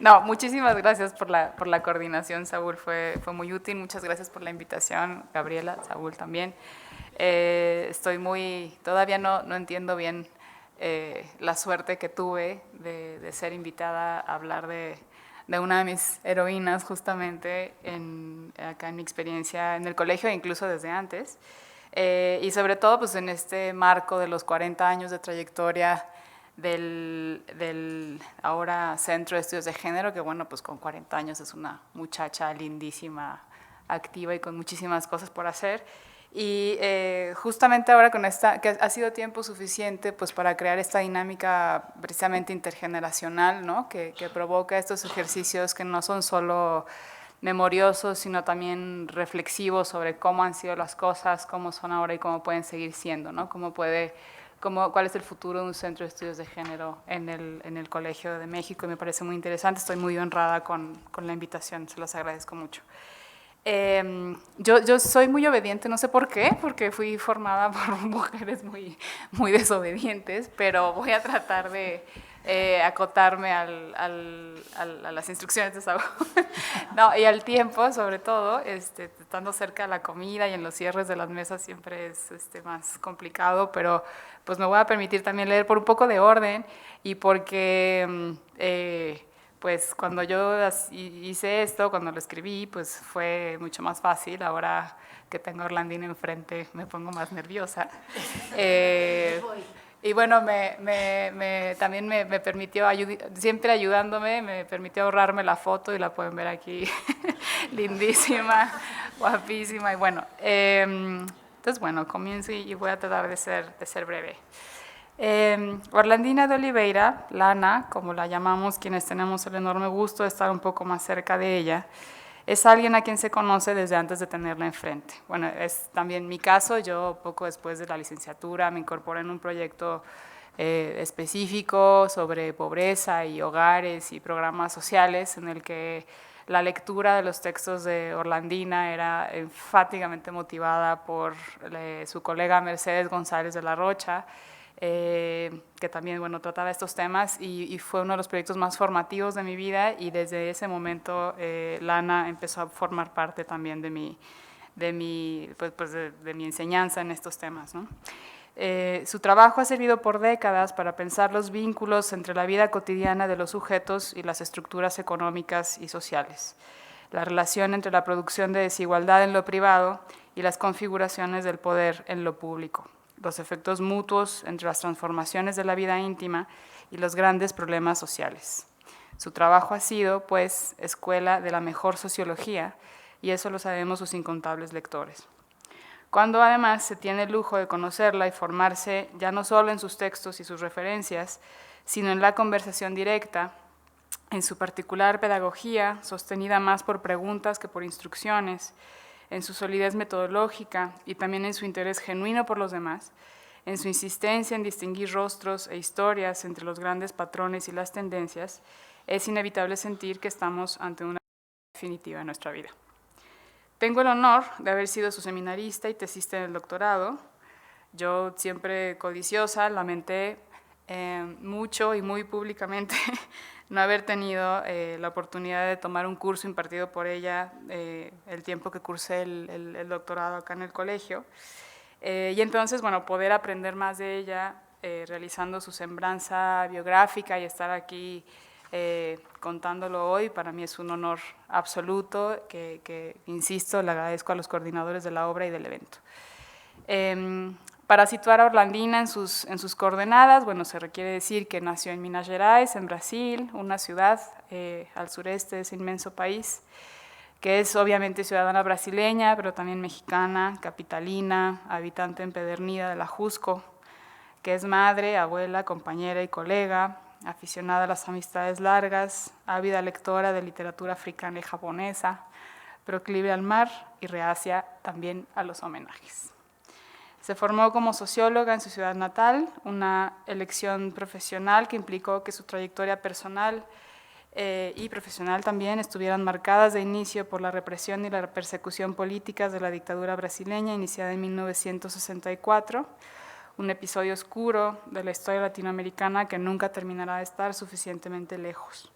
No, muchísimas gracias por la coordinación, Saúl. Fue muy útil. Muchas gracias por la invitación, Gabriela, Saúl también. Todavía no entiendo bien la suerte que tuve de ser invitada a hablar de una de mis heroínas justamente acá en mi experiencia en el colegio e incluso desde antes. Y sobre todo pues en este marco de los 40 años de trayectoria del ahora Centro de Estudios de Género, que bueno, pues con 40 años es una muchacha lindísima, activa y con muchísimas cosas por hacer. Y justamente ahora que ha sido tiempo suficiente pues para crear esta dinámica precisamente intergeneracional, ¿no? que provoca estos ejercicios que no son solo memoriosos, sino también reflexivos sobre cómo han sido las cosas, cómo son ahora y cómo pueden seguir siendo, ¿no? Cuál es el futuro de un centro de estudios de género en el Colegio de México, y me parece muy interesante. Estoy muy honrada con la invitación, se los agradezco mucho. Yo soy muy obediente, no sé por qué, porque fui formada por mujeres muy, muy desobedientes, pero voy a tratar de acotarme a las instrucciones de Saúl. No, y al tiempo, sobre todo, estando cerca de la comida y en los cierres de las mesas siempre es más complicado, pero pues me voy a permitir también leer por un poco de orden y porque pues cuando yo hice esto, cuando lo escribí, pues fue mucho más fácil. Ahora que tengo a Orlandina enfrente me pongo más nerviosa. Y bueno, también me permitió, siempre ayudándome, me permitió ahorrarme la foto y la pueden ver aquí, lindísima, guapísima. Y bueno, entonces bueno, comienzo y voy a tratar de ser breve. Orlandina de Oliveira, Lana, como la llamamos quienes tenemos el enorme gusto de estar un poco más cerca de ella, es alguien a quien se conoce desde antes de tenerla enfrente. Bueno, es también mi caso. Yo poco después de la licenciatura me incorporé en un proyecto específico sobre pobreza y hogares y programas sociales, en el que la lectura de los textos de Orlandina era enfáticamente motivada por su colega Mercedes González de la Rocha, que también bueno, trataba estos temas y fue uno de los proyectos más formativos de mi vida, y desde ese momento Lana empezó a formar parte también de mi enseñanza en estos temas, ¿no? Su trabajo ha servido por décadas para pensar los vínculos entre la vida cotidiana de los sujetos y las estructuras económicas y sociales, la relación entre la producción de desigualdad en lo privado y las configuraciones del poder en lo público, los efectos mutuos entre las transformaciones de la vida íntima y los grandes problemas sociales. Su trabajo ha sido, pues, escuela de la mejor sociología, y eso lo sabemos sus incontables lectores. Cuando además se tiene el lujo de conocerla y formarse ya no solo en sus textos y sus referencias, sino en la conversación directa, en su particular pedagogía, sostenida más por preguntas que por instrucciones, en su solidez metodológica y también en su interés genuino por los demás, en su insistencia en distinguir rostros e historias entre los grandes patrones y las tendencias, es inevitable sentir que estamos ante una definitiva en nuestra vida. Tengo el honor de haber sido su seminarista y tesista en el doctorado. Yo, siempre codiciosa, lamenté mucho y muy públicamente no haber tenido la oportunidad de tomar un curso impartido por ella el tiempo que cursé el doctorado acá en el colegio. Y entonces, bueno, poder aprender más de ella realizando su semblanza biográfica y estar aquí contándolo hoy, para mí es un honor absoluto que, insisto, le agradezco a los coordinadores de la obra y del evento. Para situar a Orlandina en sus coordenadas, bueno, se requiere decir que nació en Minas Gerais, en Brasil, una ciudad al sureste de ese inmenso país, que es obviamente ciudadana brasileña, pero también mexicana, capitalina, habitante empedernida de la Jusco, que es madre, abuela, compañera y colega, aficionada a las amistades largas, ávida lectora de literatura africana y japonesa, proclive al mar y reacia también a los homenajes. Se formó como socióloga en su ciudad natal, una elección profesional que implicó que su trayectoria personal y profesional también estuvieran marcadas de inicio por la represión y la persecución políticas de la dictadura brasileña iniciada en 1964, un episodio oscuro de la historia latinoamericana que nunca terminará de estar suficientemente lejos.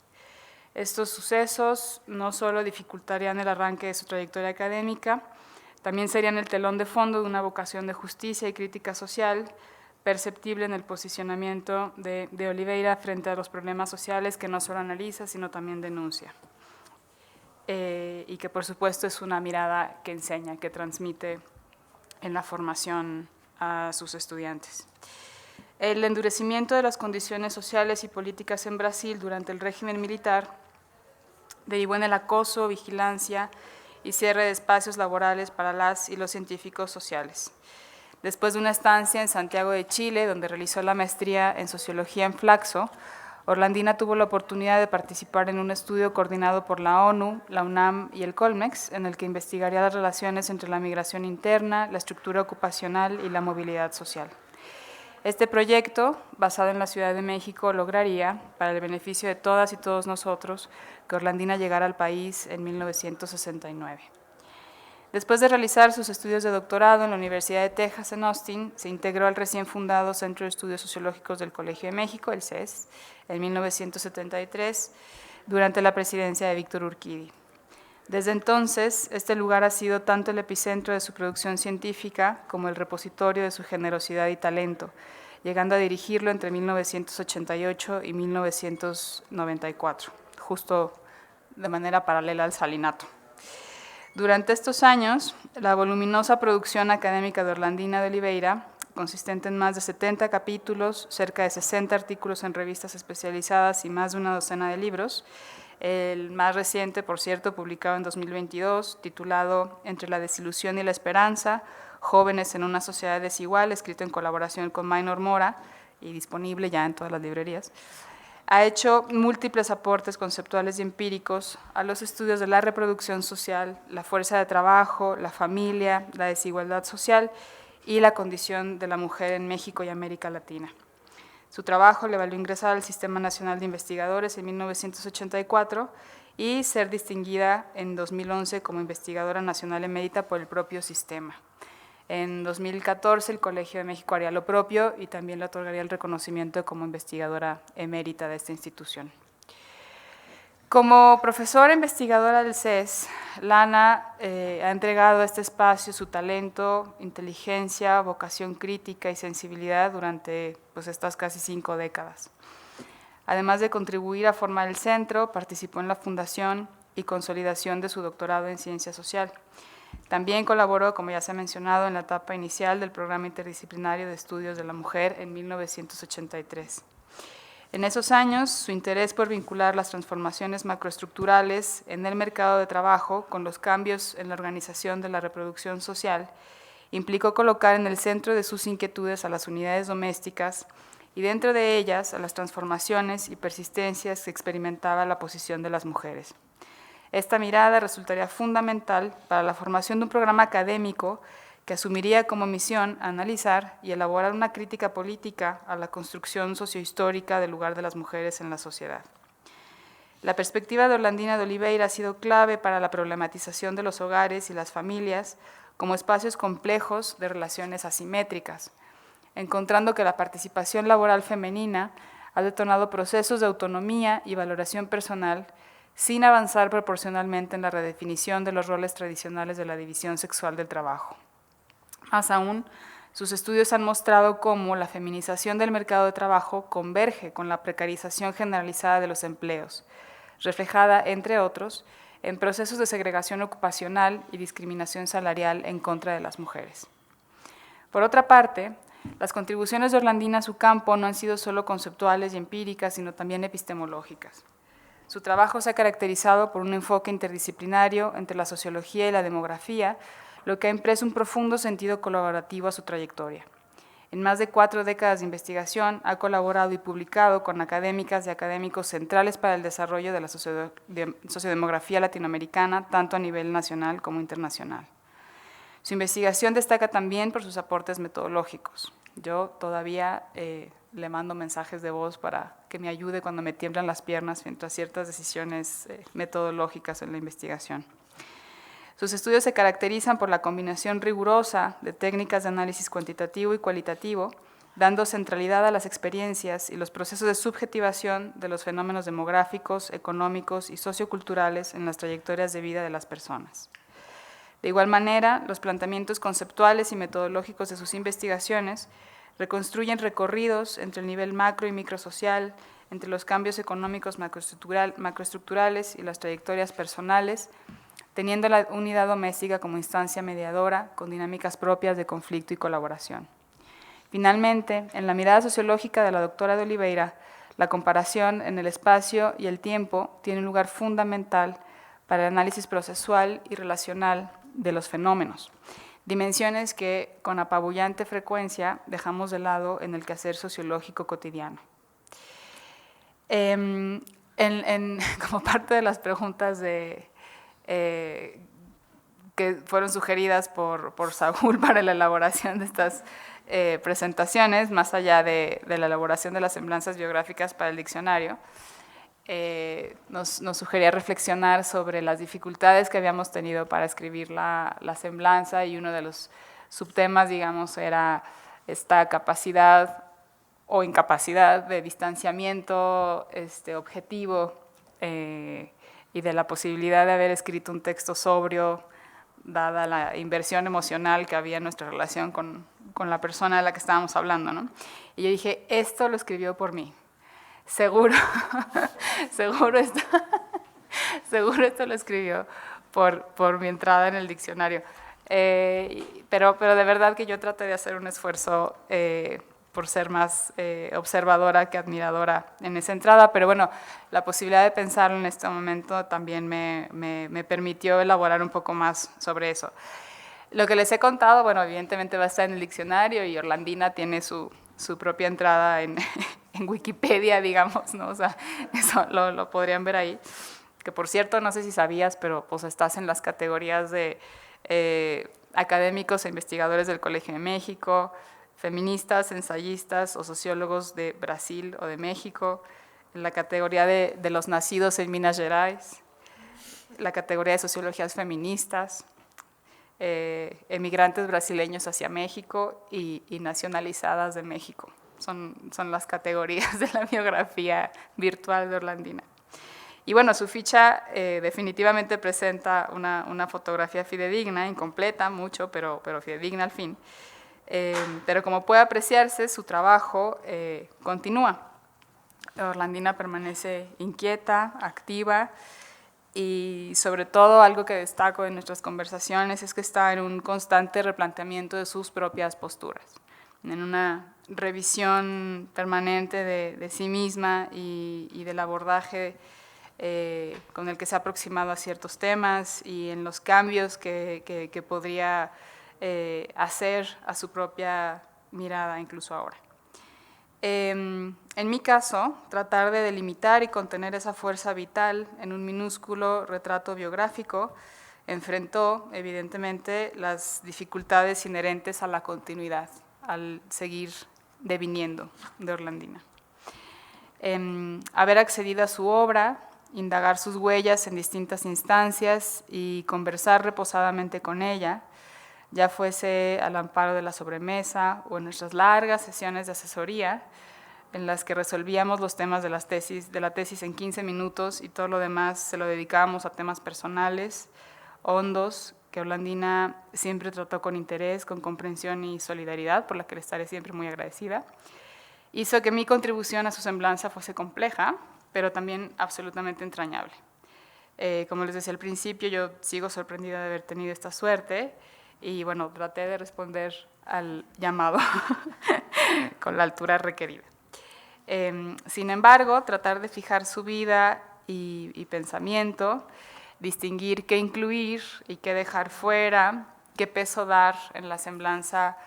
Estos sucesos no solo dificultarían el arranque de su trayectoria académica, también serían el telón de fondo de una vocación de justicia y crítica social perceptible en el posicionamiento de Oliveira frente a los problemas sociales que no solo analiza, sino también denuncia. Y que por supuesto es una mirada que enseña, que transmite en la formación a sus estudiantes. El endurecimiento de las condiciones sociales y políticas en Brasil durante el régimen militar derivó en el acoso, vigilancia y cierre de espacios laborales para las y los científicos sociales. Después de una estancia en Santiago de Chile, donde realizó la maestría en Sociología en Flaxo, Orlandina tuvo la oportunidad de participar en un estudio coordinado por la ONU, la UNAM y el Colmex, en el que investigaría las relaciones entre la migración interna, la estructura ocupacional y la movilidad social. Este proyecto, basado en la Ciudad de México, lograría, para el beneficio de todas y todos nosotros, que Orlandina llegara al país en 1969. Después de realizar sus estudios de doctorado en la Universidad de Texas en Austin, se integró al recién fundado Centro de Estudios Sociológicos del Colegio de México, el CES, en 1973, durante la presidencia de Víctor Urquidi. Desde entonces, este lugar ha sido tanto el epicentro de su producción científica como el repositorio de su generosidad y talento, llegando a dirigirlo entre 1988 y 1994, justo de manera paralela al Salinato. Durante estos años, la voluminosa producción académica de Orlandina de Oliveira, consistente en más de 70 capítulos, cerca de 60 artículos en revistas especializadas y más de una docena de libros, el más reciente, por cierto, publicado en 2022, titulado Entre la desilusión y la esperanza, Jóvenes en una sociedad desigual, escrito en colaboración con Maynor Mora y disponible ya en todas las librerías, ha hecho múltiples aportes conceptuales y empíricos a los estudios de la reproducción social, la fuerza de trabajo, la familia, la desigualdad social y la condición de la mujer en México y América Latina. Su trabajo le valió ingresar al Sistema Nacional de Investigadores en 1984 y ser distinguida en 2011 como investigadora nacional emérita por el propio sistema. En 2014 el Colegio de México haría lo propio y también le otorgaría el reconocimiento como investigadora emérita de esta institución. Como profesora investigadora del CES, Lana ha entregado a este espacio su talento, inteligencia, vocación crítica y sensibilidad durante estas casi 5 décadas. Además de contribuir a formar el centro, participó en la fundación y consolidación de su doctorado en Ciencia Social. También colaboró, como ya se ha mencionado, en la etapa inicial del Programa Interdisciplinario de Estudios de la Mujer en 1983. En esos años, su interés por vincular las transformaciones macroestructurales en el mercado de trabajo con los cambios en la organización de la reproducción social implicó colocar en el centro de sus inquietudes a las unidades domésticas y dentro de ellas a las transformaciones y persistencias que experimentaba la posición de las mujeres. Esta mirada resultaría fundamental para la formación de un programa académico que asumiría como misión analizar y elaborar una crítica política a la construcción sociohistórica del lugar de las mujeres en la sociedad. La perspectiva de Orlandina de Oliveira ha sido clave para la problematización de los hogares y las familias como espacios complejos de relaciones asimétricas, encontrando que la participación laboral femenina ha detonado procesos de autonomía y valoración personal sin avanzar proporcionalmente en la redefinición de los roles tradicionales de la división sexual del trabajo. Más aún, sus estudios han mostrado cómo la feminización del mercado de trabajo converge con la precarización generalizada de los empleos, reflejada, entre otros, en procesos de segregación ocupacional y discriminación salarial en contra de las mujeres. Por otra parte, las contribuciones de Orlandina a su campo no han sido solo conceptuales y empíricas, sino también epistemológicas. Su trabajo se ha caracterizado por un enfoque interdisciplinario entre la sociología y la demografía, lo que ha impreso un profundo sentido colaborativo a su trayectoria. En más de 4 décadas de investigación, ha colaborado y publicado con académicas y académicos centrales para el desarrollo de la sociodemografía latinoamericana, tanto a nivel nacional como internacional. Su investigación destaca también por sus aportes metodológicos. Yo todavía le mando mensajes de voz para que me ayude cuando me tiemblan las piernas frente a ciertas decisiones metodológicas en la investigación. Sus estudios se caracterizan por la combinación rigurosa de técnicas de análisis cuantitativo y cualitativo, dando centralidad a las experiencias y los procesos de subjetivación de los fenómenos demográficos, económicos y socioculturales en las trayectorias de vida de las personas. De igual manera, los planteamientos conceptuales y metodológicos de sus investigaciones reconstruyen recorridos entre el nivel macro y microsocial, entre los cambios económicos macroestructurales y las trayectorias personales, teniendo la unidad doméstica como instancia mediadora con dinámicas propias de conflicto y colaboración. Finalmente, en la mirada sociológica de la doctora de Oliveira, la comparación en el espacio y el tiempo tiene un lugar fundamental para el análisis procesual y relacional de los fenómenos, dimensiones que con apabullante frecuencia dejamos de lado en el quehacer sociológico cotidiano. Como parte de las preguntas que fueron sugeridas por Saúl para la elaboración de estas presentaciones, más allá de la elaboración de las semblanzas biográficas para el diccionario, nos sugería reflexionar sobre las dificultades que habíamos tenido para escribir la semblanza, y uno de los subtemas, digamos, era esta capacidad o incapacidad de distanciamiento objetivo y de la posibilidad de haber escrito un texto sobrio, dada la inversión emocional que había en nuestra relación con la persona de la que estábamos hablando, ¿no? Y yo dije, esto lo escribió por mí. Seguro, seguro esto lo escribió por mi entrada en el diccionario. Pero de verdad que yo traté de hacer un esfuerzo por ser más observadora que admiradora en esa entrada, pero bueno, la posibilidad de pensarlo en este momento también me permitió elaborar un poco más sobre eso. Lo que les he contado, bueno, evidentemente va a estar en el diccionario, y Orlandina tiene su propia entrada en Wikipedia, digamos, ¿no? O sea, eso lo podrían ver ahí. Que por cierto, no sé si sabías, pero pues estás en las categorías de académicos e investigadores del Colegio de México, feministas, ensayistas o sociólogos de Brasil o de México, en la categoría de los nacidos en Minas Gerais, la categoría de sociologías feministas, emigrantes brasileños hacia México y nacionalizadas de México. Son las categorías de la biografía virtual de Orlandina. Y bueno, su ficha definitivamente presenta una fotografía fidedigna, incompleta mucho, pero fidedigna al fin. Pero como puede apreciarse, su trabajo continúa. Orlandina permanece inquieta, activa, y sobre todo algo que destaco en nuestras conversaciones es que está en un constante replanteamiento de sus propias posturas, en una revisión permanente de sí misma y del abordaje con el que se ha aproximado a ciertos temas, y en los cambios que podría hacer a su propia mirada incluso ahora. En mi caso, tratar de delimitar y contener esa fuerza vital en un minúsculo retrato biográfico enfrentó, evidentemente, las dificultades inherentes a la continuidad, al seguir deviniendo de Orlandina. Haber accedido a su obra, indagar sus huellas en distintas instancias y conversar reposadamente con ella, ya fuese al amparo de la sobremesa o en nuestras largas sesiones de asesoría, en las que resolvíamos los temas de la tesis en 15 minutos y todo lo demás se lo dedicábamos a temas personales, hondos, que Orlandina siempre trató con interés, con comprensión y solidaridad, por la que le estaré siempre muy agradecida. Hizo que mi contribución a su semblanza fuese compleja, pero también absolutamente entrañable. Como les decía al principio, yo sigo sorprendida de haber tenido esta suerte, y bueno, traté de responder al llamado con la altura requerida. Sin embargo, tratar de fijar su vida y pensamiento, distinguir qué incluir y qué dejar fuera, qué peso dar en la semblanza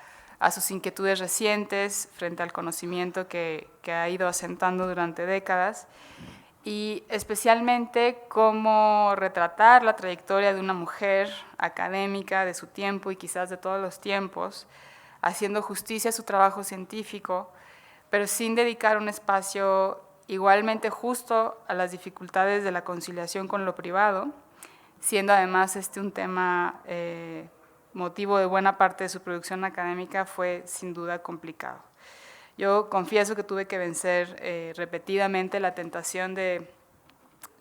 a sus inquietudes recientes frente al conocimiento que ha ido asentando durante décadas, y especialmente cómo retratar la trayectoria de una mujer académica de su tiempo y quizás de todos los tiempos, haciendo justicia a su trabajo científico, pero sin dedicar un espacio igualmente justo a las dificultades de la conciliación con lo privado, siendo además un tema motivo de buena parte de su producción académica, fue sin duda complicado. Yo confieso que tuve que vencer repetidamente la tentación de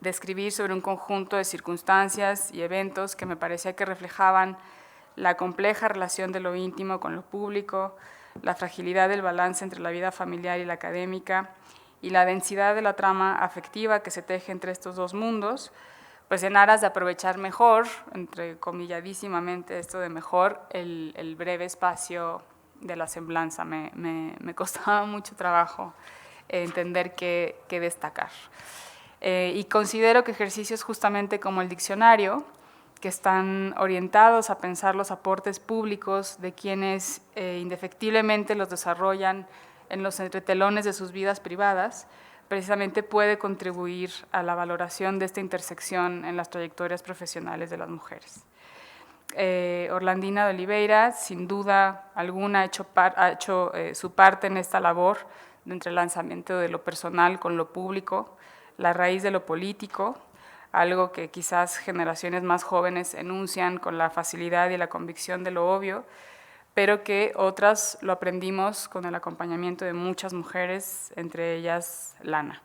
escribir sobre un conjunto de circunstancias y eventos que me parecía que reflejaban la compleja relación de lo íntimo con lo público, la fragilidad del balance entre la vida familiar y la académica y la densidad de la trama afectiva que se teje entre estos dos mundos, pues en aras de aprovechar mejor, entrecomilladísimamente esto de mejor, el breve espacio de la semblanza. Me costaba mucho trabajo entender qué destacar. Y considero que ejercicios justamente como el diccionario, que están orientados a pensar los aportes públicos de quienes indefectiblemente los desarrollan en los entretelones de sus vidas privadas, precisamente puede contribuir a la valoración de esta intersección en las trayectorias profesionales de las mujeres. Orlandina de Oliveira, sin duda alguna, ha hecho su parte en esta labor de entrelazamiento de lo personal con lo público, la raíz de lo político, algo que quizás generaciones más jóvenes enuncian con la facilidad y la convicción de lo obvio, pero que otras lo aprendimos con el acompañamiento de muchas mujeres, entre ellas Lana.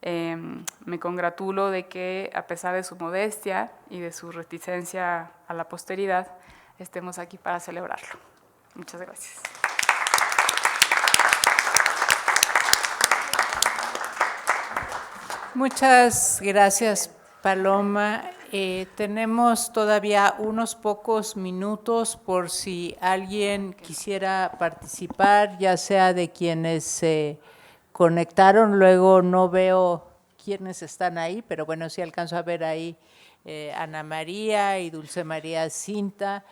Me congratulo de que, a pesar de su modestia y de su reticencia a la posteridad, estemos aquí para celebrarlo. Muchas gracias. Muchas gracias, Paloma. Tenemos todavía unos pocos minutos por si alguien quisiera participar, ya sea de quienes se conectaron. Luego no veo quiénes están ahí, pero bueno, sí alcanzo a ver ahí Ana María y Dulce María Cinta,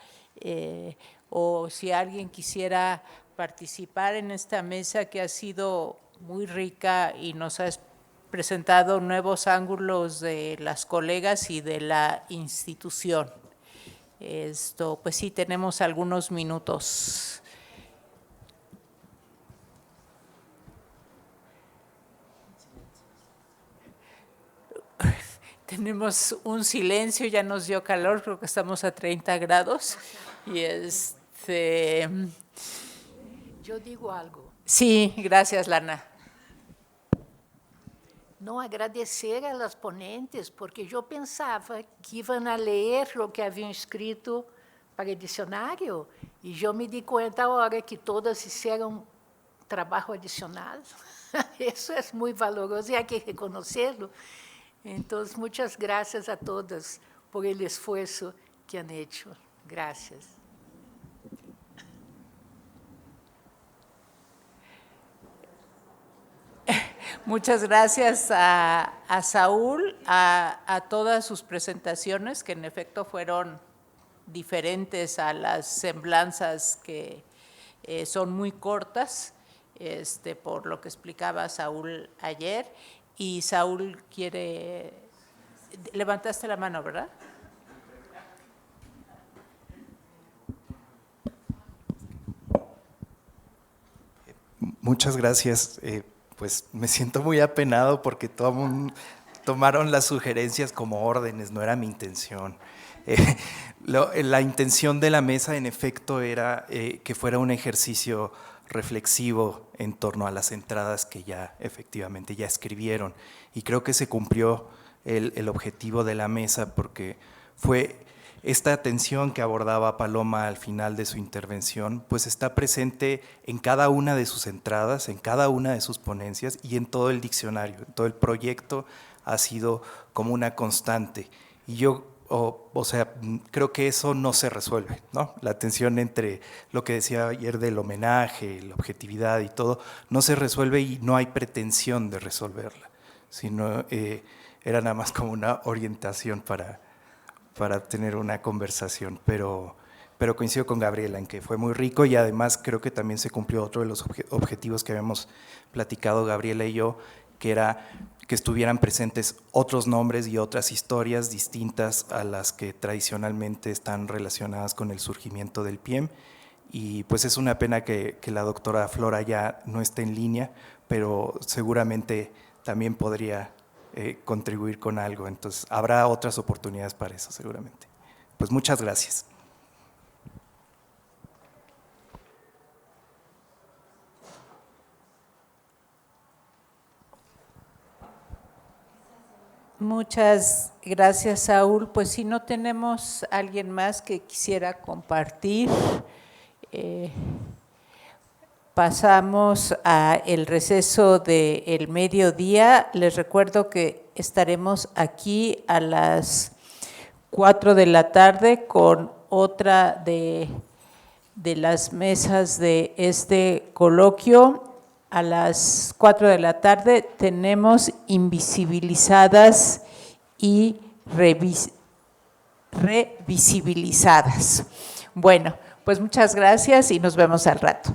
o si alguien quisiera participar en esta mesa que ha sido muy rica y nos ha presentado nuevos ángulos de las colegas y de la institución. Pues sí, tenemos algunos minutos. Tenemos un silencio, ya nos dio calor, creo que estamos a 30 grados. Y Yo digo algo. Sí, gracias, Lana. No agradecer a las ponentes, porque yo pensaba que iban a leer lo que habían escrito para el diccionario, y yo me di cuenta ahora que todas hicieron trabajo adicional. Eso es muy valoroso y hay que reconocerlo. Entonces, muchas gracias a todas por el esfuerzo que han hecho. Gracias. Muchas gracias a Saúl, a todas sus presentaciones, que en efecto fueron diferentes a las semblanzas que son muy cortas, por lo que explicaba Saúl ayer. Y Saúl quiere… Levantaste la mano, ¿verdad? Muchas gracias. Pues me siento muy apenado porque tomaron las sugerencias como órdenes, no era mi intención. La intención de la mesa, en efecto, era que fuera un ejercicio reflexivo en torno a las entradas que ya efectivamente ya escribieron. Y creo que se cumplió el objetivo de la mesa, porque fue esta atención que abordaba Paloma al final de su intervención, pues está presente en cada una de sus entradas, en cada una de sus ponencias y en todo el diccionario, en todo el proyecto ha sido como una constante. Y yo, creo que eso no se resuelve, ¿no? La tensión entre lo que decía ayer del homenaje, la objetividad y todo, no se resuelve y no hay pretensión de resolverla, sino era nada más como una orientación para tener una conversación, pero coincido con Gabriela en que fue muy rico y además creo que también se cumplió otro de los objetivos que habíamos platicado Gabriela y yo, que era que estuvieran presentes otros nombres y otras historias distintas a las que tradicionalmente están relacionadas con el surgimiento del PIEM, y pues es una pena que la doctora Flora ya no esté en línea, pero seguramente también podría contribuir con algo, entonces habrá otras oportunidades para eso seguramente. Pues muchas gracias. Muchas gracias, Saúl. Pues si no tenemos a alguien más que quisiera compartir, pasamos al receso del mediodía. Les recuerdo que estaremos aquí a las 4 de la tarde con otra de las mesas de este coloquio. A las 4 de la tarde tenemos invisibilizadas y revisibilizadas. Bueno, pues muchas gracias y nos vemos al rato.